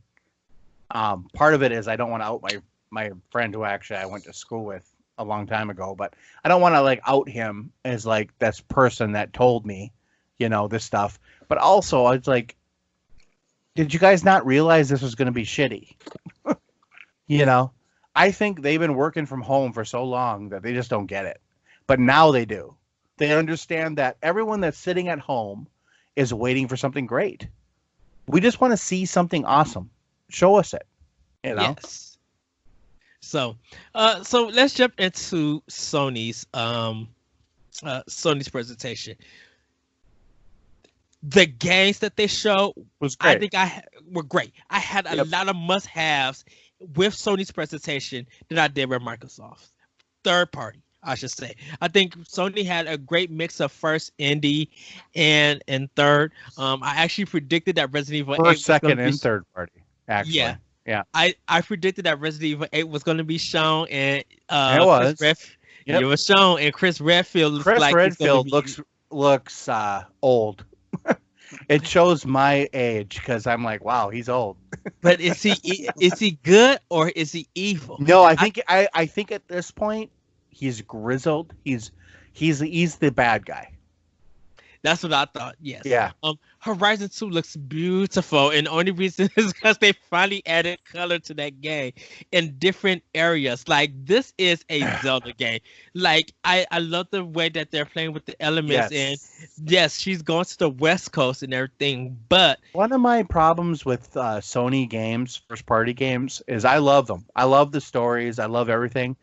Part of it is I don't want to out my friend who actually I went to school with a long time ago, but I don't want to like out him as like this person that told me, this stuff. But also I was like, did you guys not realize this was going to be shitty? I think they've been working from home for so long that they just don't get it. But now they do. They understand that everyone that's sitting at home is waiting for something great. We just want to see something awesome. Show us it. Yes. So let's jump into Sony's presentation. The games that they showed was great. I think were great. I had a lot of must-haves with Sony's presentation than I did with Microsoft. Third party, I should say. I think Sony had a great mix of first indie and third. I actually predicted that Resident Evil 8 was second and third party. Actually. Yeah. I predicted that Resident Evil 8 was going to be shown, and it was. It was shown, and Chris Redfield looks old. It shows my age because I'm like, wow, he's old. But is he good or is he evil? No, I think at this point he's grizzled. He's the bad guy. That's what I thought. Yes. Yeah. Horizon 2 looks beautiful, and the only reason is because they finally added color to that game in different areas. Like, this is a Zelda game. Like, I love the way that they're playing with the elements. Yes. And yes, she's going to the West Coast and everything. But one of my problems with Sony games, first party games, is I love them. I love the stories. I love everything,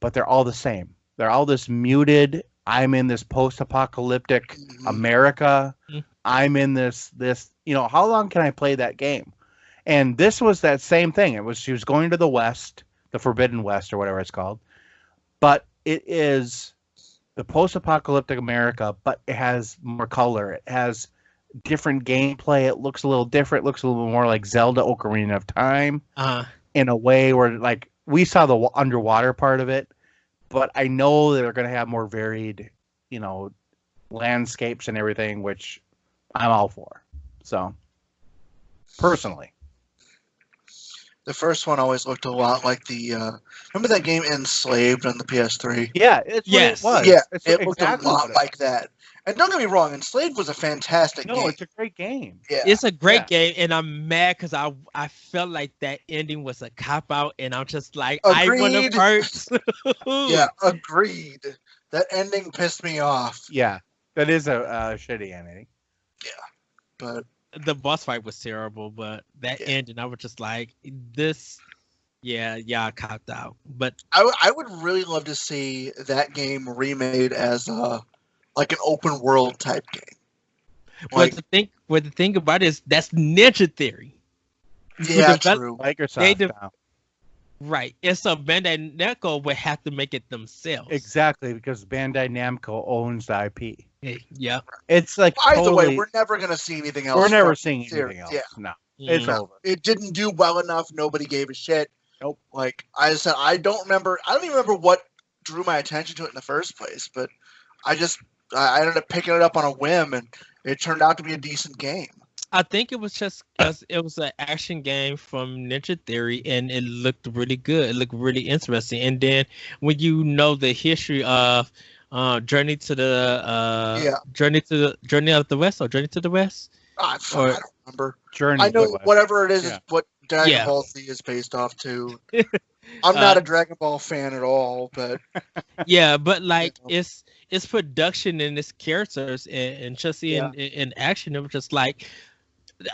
but they're all the same. They're all this muted. I'm in this post-apocalyptic America. I'm in this, how long can I play that game? And this was that same thing. She was going to the West, the Forbidden West or whatever it's called. But it is the post-apocalyptic America, but it has more color. It has different gameplay. It looks a little different. It looks a little more like Zelda Ocarina of Time in a way where, like, we saw the underwater part of it. But I know they're going to have more varied, landscapes and everything, which I'm all for. So, personally. The first one always looked a lot like the... remember that game Enslaved on the PS3? Yeah, it was. Yeah, it looked a lot like that. And don't get me wrong, Enslaved was a fantastic game. No, it's a great game. Yeah. It's a great game, and I'm mad because I felt like that ending was a cop-out, and I'm just like, agreed. I want to hurt. Yeah, agreed. That ending pissed me off. Yeah, that is a shitty ending. Yeah, but... The boss fight was terrible, but that ending, I was just like, this... y'all copped out. But I would really love to see that game remade as like an open world type game. Like, what the thing about it is that's Ninja Theory. Yeah, true. Microsoft now. Right. And so Bandai Namco would have to make it themselves. Exactly, because Bandai Namco owns the IP. Yeah. It's like Either way, we're never going to see anything else. We're never seeing anything else. Yeah. No. It's over. It didn't do well enough. Nobody gave a shit. Nope. Like I said, I don't even remember what drew my attention to it in the first place, but I ended up picking it up on a whim, and it turned out to be a decent game. I think it was just because it was an action game from Ninja Theory, and it looked really good. It looked really interesting. And then when you know the history of Journey of the West or Journey to the West, I don't remember. Journey. I know whatever it is what Dragon Ball Z is based off to. I'm not a Dragon Ball fan at all, but yeah, but like it's production and its characters and just in action. It was just like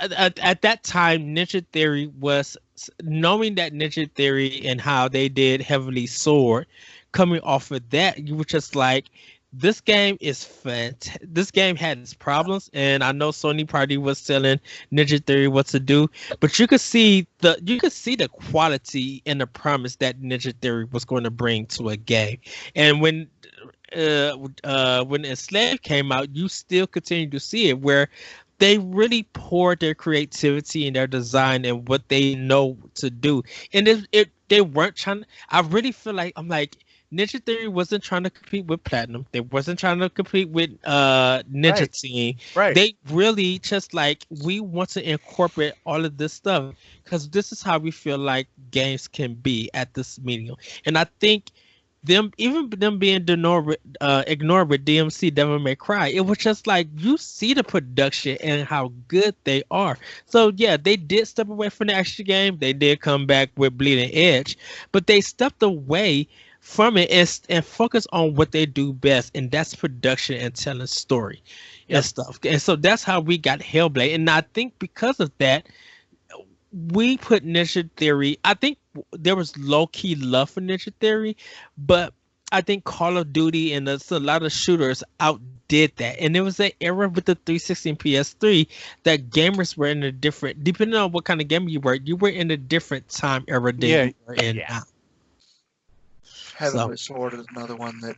at that time, Ninja Theory was knowing that Ninja Theory and how they did Heavenly Sword. Coming off of that, you were just like, this game is fantastic. This game had its problems, and I know Sony probably was telling Ninja Theory what to do, but you could see the quality and the promise that Ninja Theory was going to bring to a game. And when Enslaved came out, you still continue to see it where they really poured their creativity and their design and what they know to do. And they weren't trying. I really feel like Ninja Theory wasn't trying to compete with Platinum. They wasn't trying to compete with Ninja Team. Right. They really just like, we want to incorporate all of this stuff because this is how we feel like games can be at this medium. And I think them being ignored with DMC Devil May Cry, it was just like, you see the production and how good they are. So yeah, they did step away from the action game. They did come back with Bleeding Edge, but they stepped away from it and focus on what they do best, and that's production and telling story and stuff. And so that's how we got Hellblade. And I think because of that, we put Ninja Theory. I think there was low-key love for Ninja Theory, but I think Call of Duty and a lot of shooters outdid that. And there was an era with the 360 and PS3 that gamers were in a different, depending on what kind of gamer you were in a different time era than you were in now. Heavenly Sword is another one that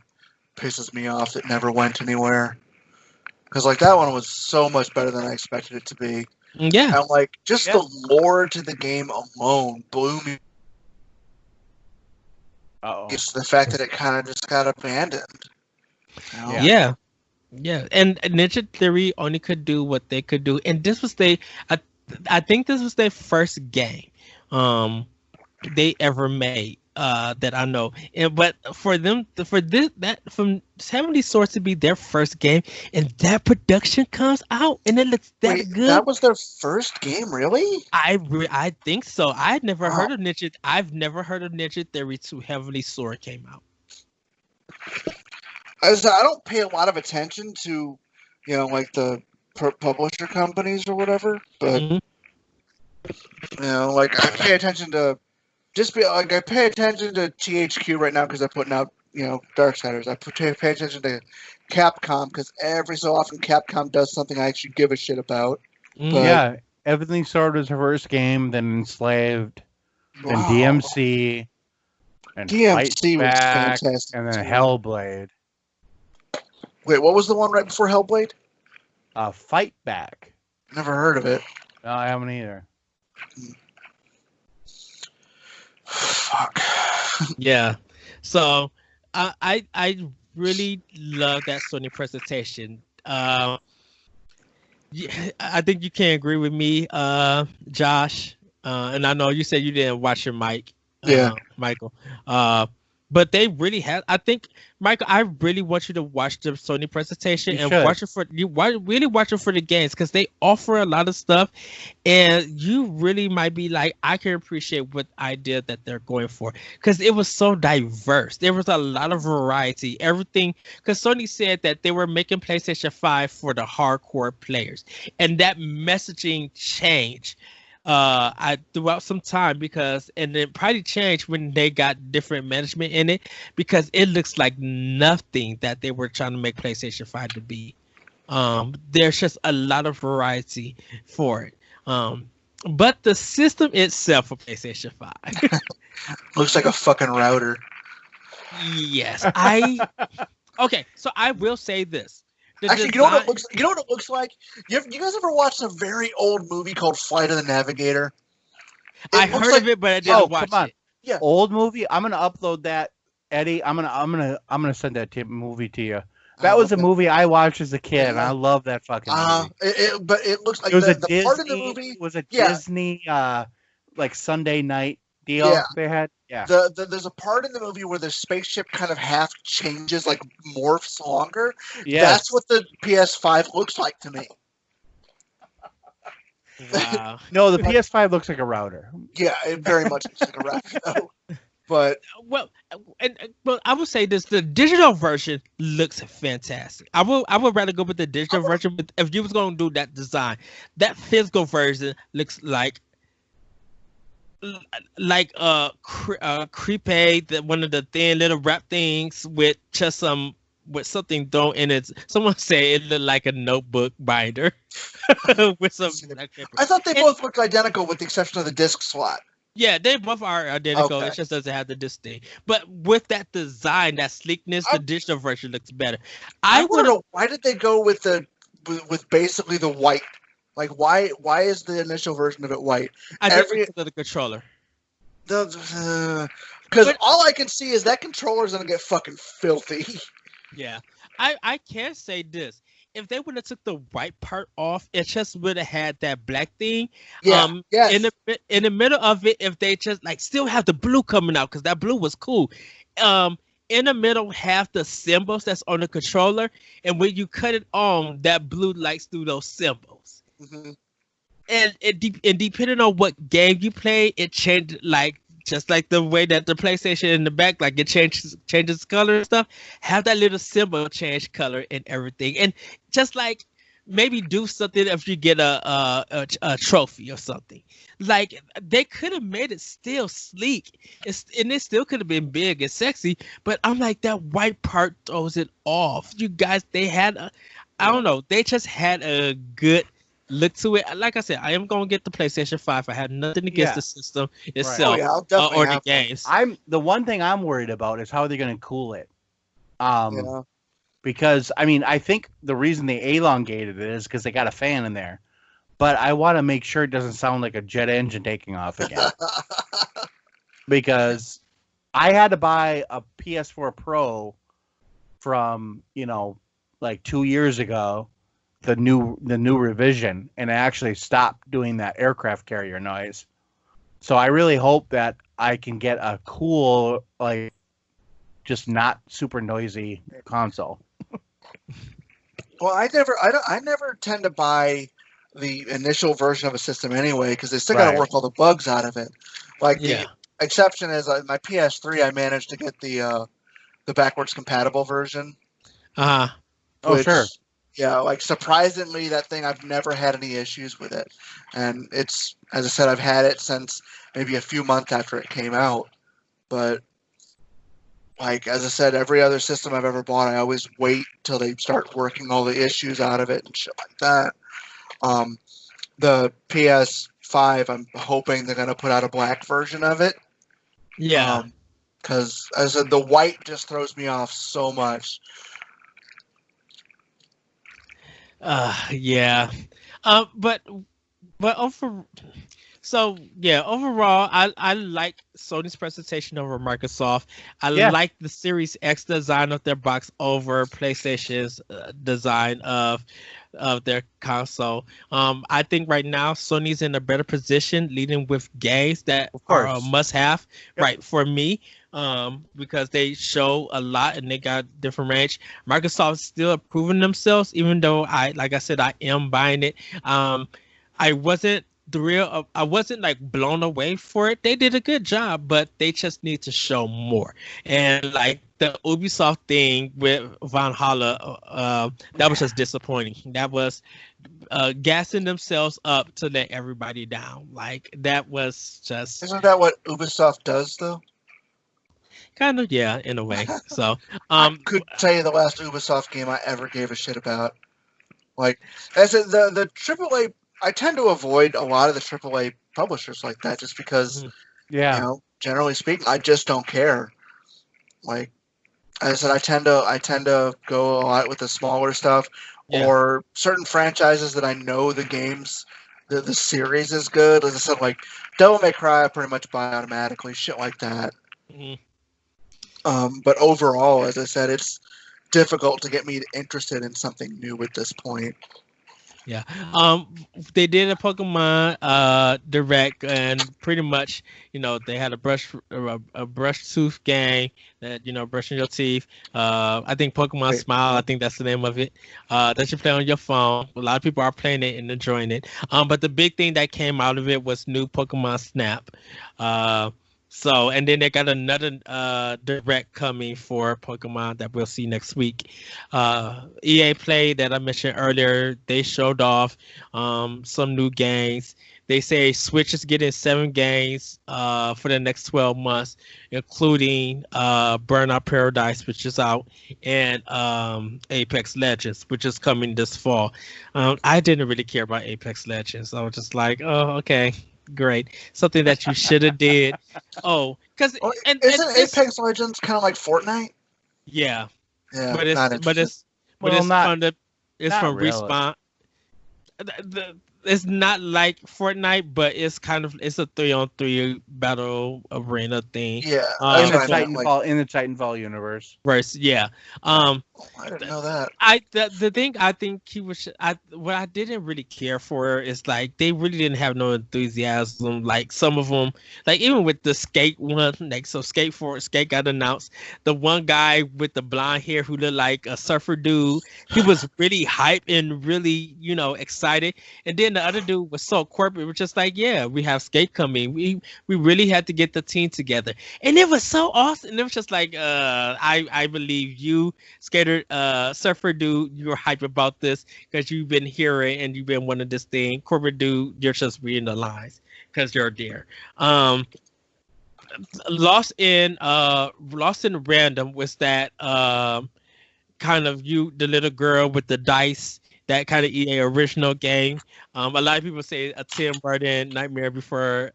pisses me off that never went anywhere. Because like that one was so much better than I expected it to be. Yeah. And like just the lore to the game alone blew me. It's the fact that it kind of just got abandoned. You know? Yeah. And Ninja Theory only could do what they could do, and this was I think this was their first game they ever made that I know. But for Heavenly Sword to be their first game and that production comes out and it looks that good. That was their first game, really? I think so. I've never heard of Ninja Theory 2 Heavenly Sword came out. I don't pay a lot of attention to, like the publisher companies or whatever, but like I pay attention to I pay attention to THQ right now because they're putting out, Darksiders. I pay attention to Capcom because every so often Capcom does something I actually give a shit about. Yeah, Heavenly Sword was her first game, then Enslaved, then DMC, and DMC was fantastic, and then Hellblade. Wait, what was the one right before Hellblade? Fight Back. Never heard of it. No, I haven't either. Fuck. Yeah. So I really love that Sony presentation. I think you can agree with me, Josh. And I know you said you didn't watch your mic. Michael. But they really have. I think, Michael, I really want you to watch the Sony presentation watch it for the games because they offer a lot of stuff, and you really might be like, I can appreciate what idea that they're going for because it was so diverse. There was a lot of variety. Everything because Sony said that they were making PlayStation 5 for the hardcore players, and that messaging changed I throughout some time because and it probably changed when they got different management in it because it looks like nothing that they were trying to make PlayStation 5 to be. There's just a lot of variety for it. But the system itself for PlayStation 5 Looks like a fucking router. yes, okay, so I will say this. Actually, you know what it looks. You know what it looks like. You guys ever watched a very old movie called Flight of the Navigator? I heard of it, but I didn't watch it. Yeah, old movie. I'm gonna upload that, Eddie. I'm gonna send that movie to you. That was a movie I watched as a kid, and I love that fucking movie. But it looks like it was the part of the movie was a Disney like Sunday night deal they had. Yeah. There's a part in the movie where the spaceship kind of half changes, like morphs longer. Yeah. That's what the PS5 looks like to me. Wow. No, the PS5 looks like a router. Yeah, it very much looks like a router. Though. But well, I would say this: the digital version looks fantastic. I would rather go with the digital version. But if you was going to do that design, that physical version looks like creepy, one of the thin little wrap things with just with something thrown in it. Someone say it looked like a notebook binder with some. I thought they both looked identical, with the exception of the disc slot. Yeah, they both are identical. Okay. It just doesn't have the disc thing. But with that design, that sleekness, the digital version looks better. I want to know, why did they go with with basically the white? Like, why is the initial version of it white? I think because of the controller. Because all I can see is that controller's gonna get fucking filthy. Yeah, I can say this: if they would have took the white part off, it just would have had that black thing. Yeah. Yes. In the middle of it, if they just like still have the blue coming out, because that blue was cool. In the middle, have the symbols that's on the controller, and when you cut it on, that blue lights through those symbols. Mm-hmm. And depending on what game you play, it changed, like just like the way that the PlayStation in the back, like it changes color and stuff. Have that little symbol change color and everything, and just like maybe do something if you get a trophy or something. Like they could have made it still sleek, and it still could have been big and sexy. But I'm like, that white part throws it off. You guys, they had I don't know, they just had a good look to it. Like I said, I am gonna get the PlayStation 5. I have nothing against the system itself or the games. The one thing I'm worried about is how they're gonna cool it. Because I mean, I think the reason they elongated it is because they got a fan in there. But I want to make sure it doesn't sound like a jet engine taking off again. Because I had to buy a PS4 Pro from, like 2 years ago, the new revision, and it actually stopped doing that aircraft carrier noise. So I really hope that I can get a cool, like, just not super noisy console. Well, I never tend to buy the initial version of a system anyway, because they still got to work all the bugs out of it. Like the exception is my PS3. I managed to get the backwards compatible version. Oh, sure. Yeah, like surprisingly, that thing, I've never had any issues with it, and it's, as I said, I've had it since maybe a few months after it came out. But like, as I said, every other system I've ever bought, I always wait till they start working all the issues out of it and shit like that. The PS5, I'm hoping they're going to put out a black version of it. Yeah. Because, as I said, the white just throws me off so much. Yeah. But overall, I like Sony's presentation over Microsoft. I like the Series X design of their box over PlayStation's design of their console. I think right now Sony's in a better position, leading with games that are a must-have, right, for me. Because they show a lot and they got different range. Microsoft's still improving themselves, even though like I said, I am buying it. I wasn't I wasn't like blown away for it. They did a good job, but they just need to show more. And like the Ubisoft thing with Valhalla, that was just disappointing. That was gassing themselves up to let everybody down. Like that was just Isn't that what Ubisoft does, though? kind of, yeah, in a way. So I could tell you the last Ubisoft game I ever gave a shit about. Like, as the AAA, I tend to avoid a lot of the AAA publishers like that, just because, generally speaking, I just don't care. Like I said, I tend to go a lot with the smaller stuff, or certain franchises that I know the games, the series is good. As I said, like Devil May Cry, I pretty much buy automatically, shit like that. But overall, as I said, it's difficult to get me interested in something new at this point. Yeah. They did a Pokemon direct, and pretty much, they had a brush tooth game that, brushing your teeth. I think Pokemon Smile, I think that's the name of it. That you play on your phone. A lot of people are playing it and enjoying it. But the big thing that came out of it was new Pokemon Snap. So, and then they got another direct coming for Pokemon that we'll see next week. EA Play that I mentioned earlier, they showed off some new games. They say Switch is getting 7 games for the next 12 months, including Burnout Paradise, which is out, and Apex Legends, which is coming this fall. I didn't really care about Apex Legends. I was just like, oh, okay. Great, something that you should have did. Oh, because isn't Apex Legends kind of like Fortnite? Yeah, but it's from really. Respawn. It's not like Fortnite, but it's it's a 3-on-3 battle arena thing. Yeah, in the Titanfall universe. Right. Yeah. I didn't know that. The thing I think what I didn't really care for is like they really didn't have no enthusiasm. Like some of them, like even with the Skate one, like so Skate got announced. The one guy with the blonde hair who looked like a surfer dude, he was really hyped and really excited. And then the other dude was so corporate, was just like, yeah, we have Skate coming. We really had to get the team together, and it was so awesome. And it was just like, I believe you, skater, surfer dude, you're hype about this because you've been hearing and you've been wanting this thing. Corporate dude, you're just reading the lines because you're there. Lost in Random was that kind of the little girl with the dice. That kind of EA original game. A lot of people say a Tim Burton Nightmare Before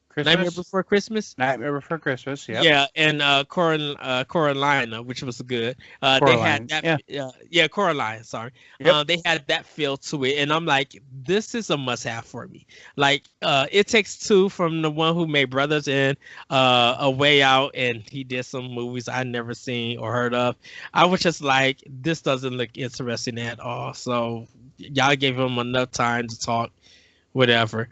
Christmas. Nightmare Before Christmas. Yeah. Yeah, and Coralina, which was good. They had that. Coraline. Sorry. Yep. They had that feel to it, and I'm like, this is a must-have for me. Like, It Takes Two from the one who made Brothers and A Way Out, and he did some movies I never seen or heard of. I was just like, this doesn't look interesting at all. So y'all gave him enough time to talk, whatever.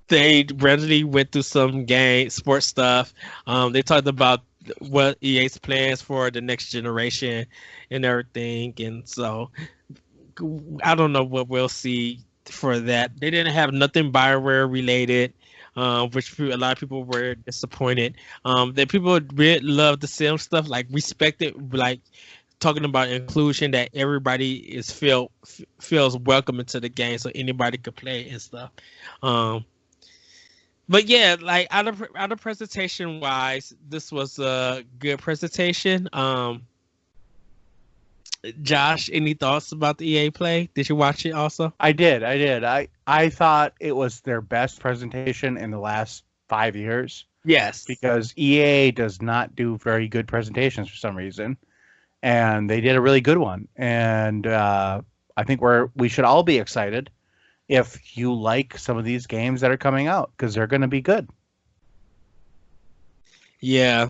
They readily went through some sports stuff. They talked about what EA's plans for the next generation and everything. And so I don't know what we'll see for that. They didn't have nothing BioWare related, which a lot of people were disappointed. That people really love the Sim stuff, like respected, like talking about inclusion, that everybody feels welcome into the game, so anybody could play and stuff. But yeah, like out of presentation wise, this was a good presentation. Josh, any thoughts about the EA Play? Did you watch it also? I did. I thought it was their best presentation in the last 5 years. Yes. Because EA does not do very good presentations for some reason. And they did a really good one. And I think we should all be excited if you like some of these games that are coming out, because they're going to be good. Yeah.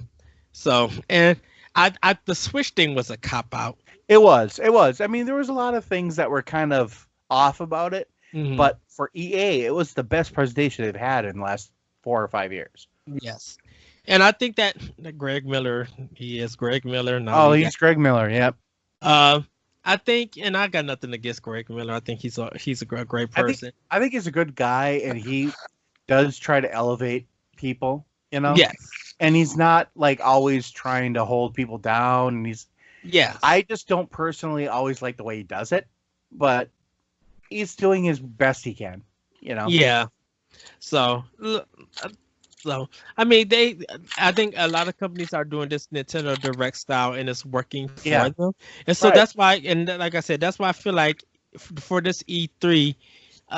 So, and the Switch thing was a cop-out. It was. I mean, there was a lot of things that were kind of off about it, but for EA, it was the best presentation they've had in the last 4 or 5 years. Yes. And I think that Greg Miller, he is Greg Miller. He's Greg Miller, yep. I think, and I got nothing against Greg Miller. I think he's a great person. I think he's a good guy, and he does try to elevate people, you know. Yes. And he's not like always trying to hold people down. And Yes. I just don't personally always like the way he does it, but he's doing his best he can, you know. Yeah. So I mean, I think a lot of companies are doing this Nintendo Direct style, and it's working for them. And so that's why, and like I said, that's why I feel like for this E3,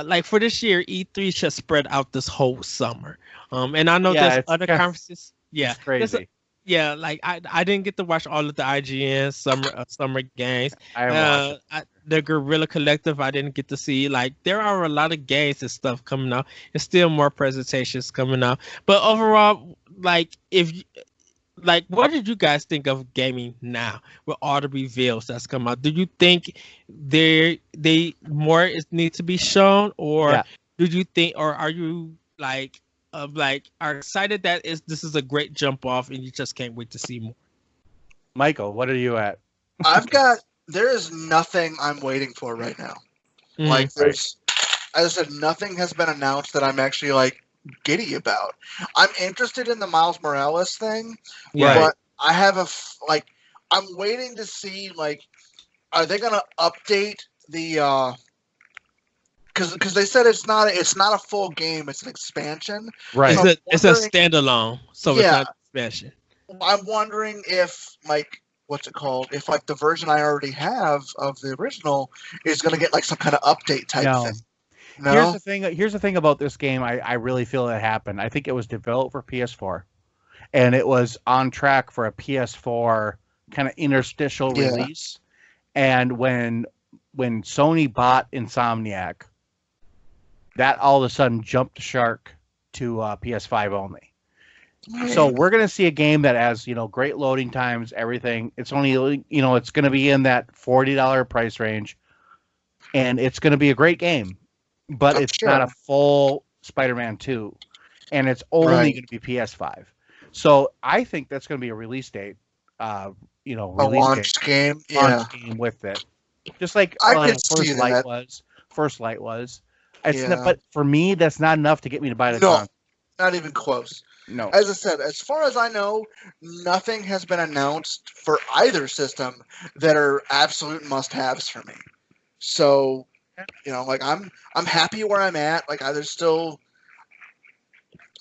like for this year, E3 should spread out this whole summer. And I know there's other conferences. Yeah, it's crazy. Yeah, like I didn't get to watch all of the IGN summer games. The Guerrilla Collective I didn't get to see. Like there are a lot of games and stuff coming out, and still more presentations coming out. But overall, like what did you guys think of gaming now with all the reveals that's come out? Do you think they more need to be shown, or do you think, or are you are excited that this is a great jump off and you just can't wait to see more? Michael, what are you at? There is nothing I'm waiting for right now. Like as I said, nothing has been announced that I'm actually like giddy about. I'm interested in the Miles Morales thing, but I have I'm waiting to see like, are they gonna update the because they said it's not a full game, it's an expansion. Right. So it's a standalone, so it's not an expansion. I'm wondering if like what's it called? If like the version I already have of the original is gonna get like some kind of update type thing. No? Here's the thing about this game. I really feel it happened. I think it was developed for PS4, and it was on track for a PS4 kind of interstitial release. And when Sony bought Insomniac, that all of a sudden jumped the shark to PS5 only. So we're going to see a game that has, great loading times, everything. It's only, it's going to be in that $40 price range, and it's going to be a great game, but it's not a full Spider-Man 2, and it's only going to be PS5. So I think that's going to be a release date, a launch game with it. Just like First Light was. But for me, that's not enough to get me to buy the console. Not even close. No. As I said, as far as I know, nothing has been announced for either system that are absolute must-haves for me. So, I'm happy where I'm at. Like, there's still,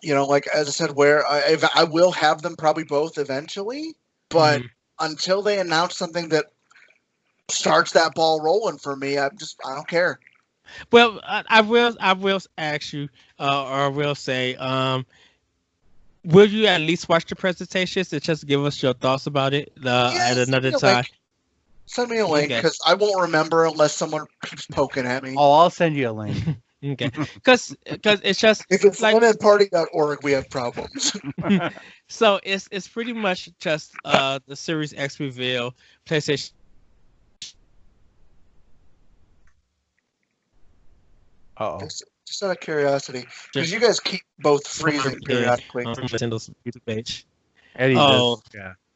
like as I said, where I will have them probably both eventually, but until they announce something that starts that ball rolling for me, I don't care. Well, I will ask you, or I will say, will you at least watch the presentations and just give us your thoughts about it at another time? Send me a link because I won't remember unless someone keeps poking at me. Oh, I'll send you a link. Okay, because it's just if it's like lemonparty.org, we have problems. So it's pretty much just the Series X reveal, PlayStation. Just out of curiosity, because you guys keep both freezing periodically. Nintendo's YouTube page.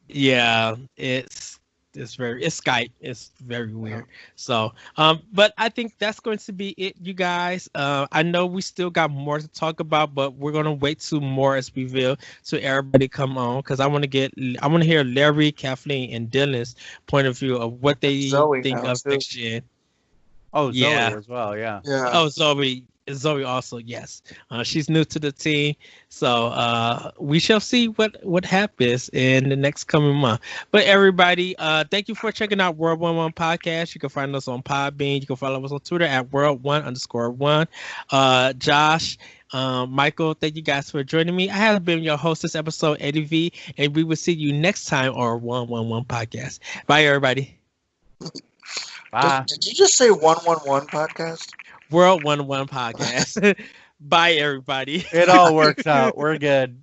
Yeah, it's Skype. It's very weird. So, but I think that's going to be it, you guys. I know we still got more to talk about, but we're gonna wait till more is revealed so everybody come on, because I want to hear Larry, Kathleen, and Dylan's point of view of what they think of next gen. Oh, Zoe as well, yeah. Oh, Zoe also, yes. She's new to the team, so we shall see what happens in the next coming month. But everybody, thank you for checking out World 11 Podcast. You can find us on Podbean. You can follow us on Twitter at World1_1. Josh, Michael, thank you guys for joining me. I have been your host this episode, Eddie V, and we will see you next time on World 11 Podcast. Bye, everybody. Bye. Did you just say 111 Podcast? World 11 Podcast. Bye, everybody. It all works out. We're good.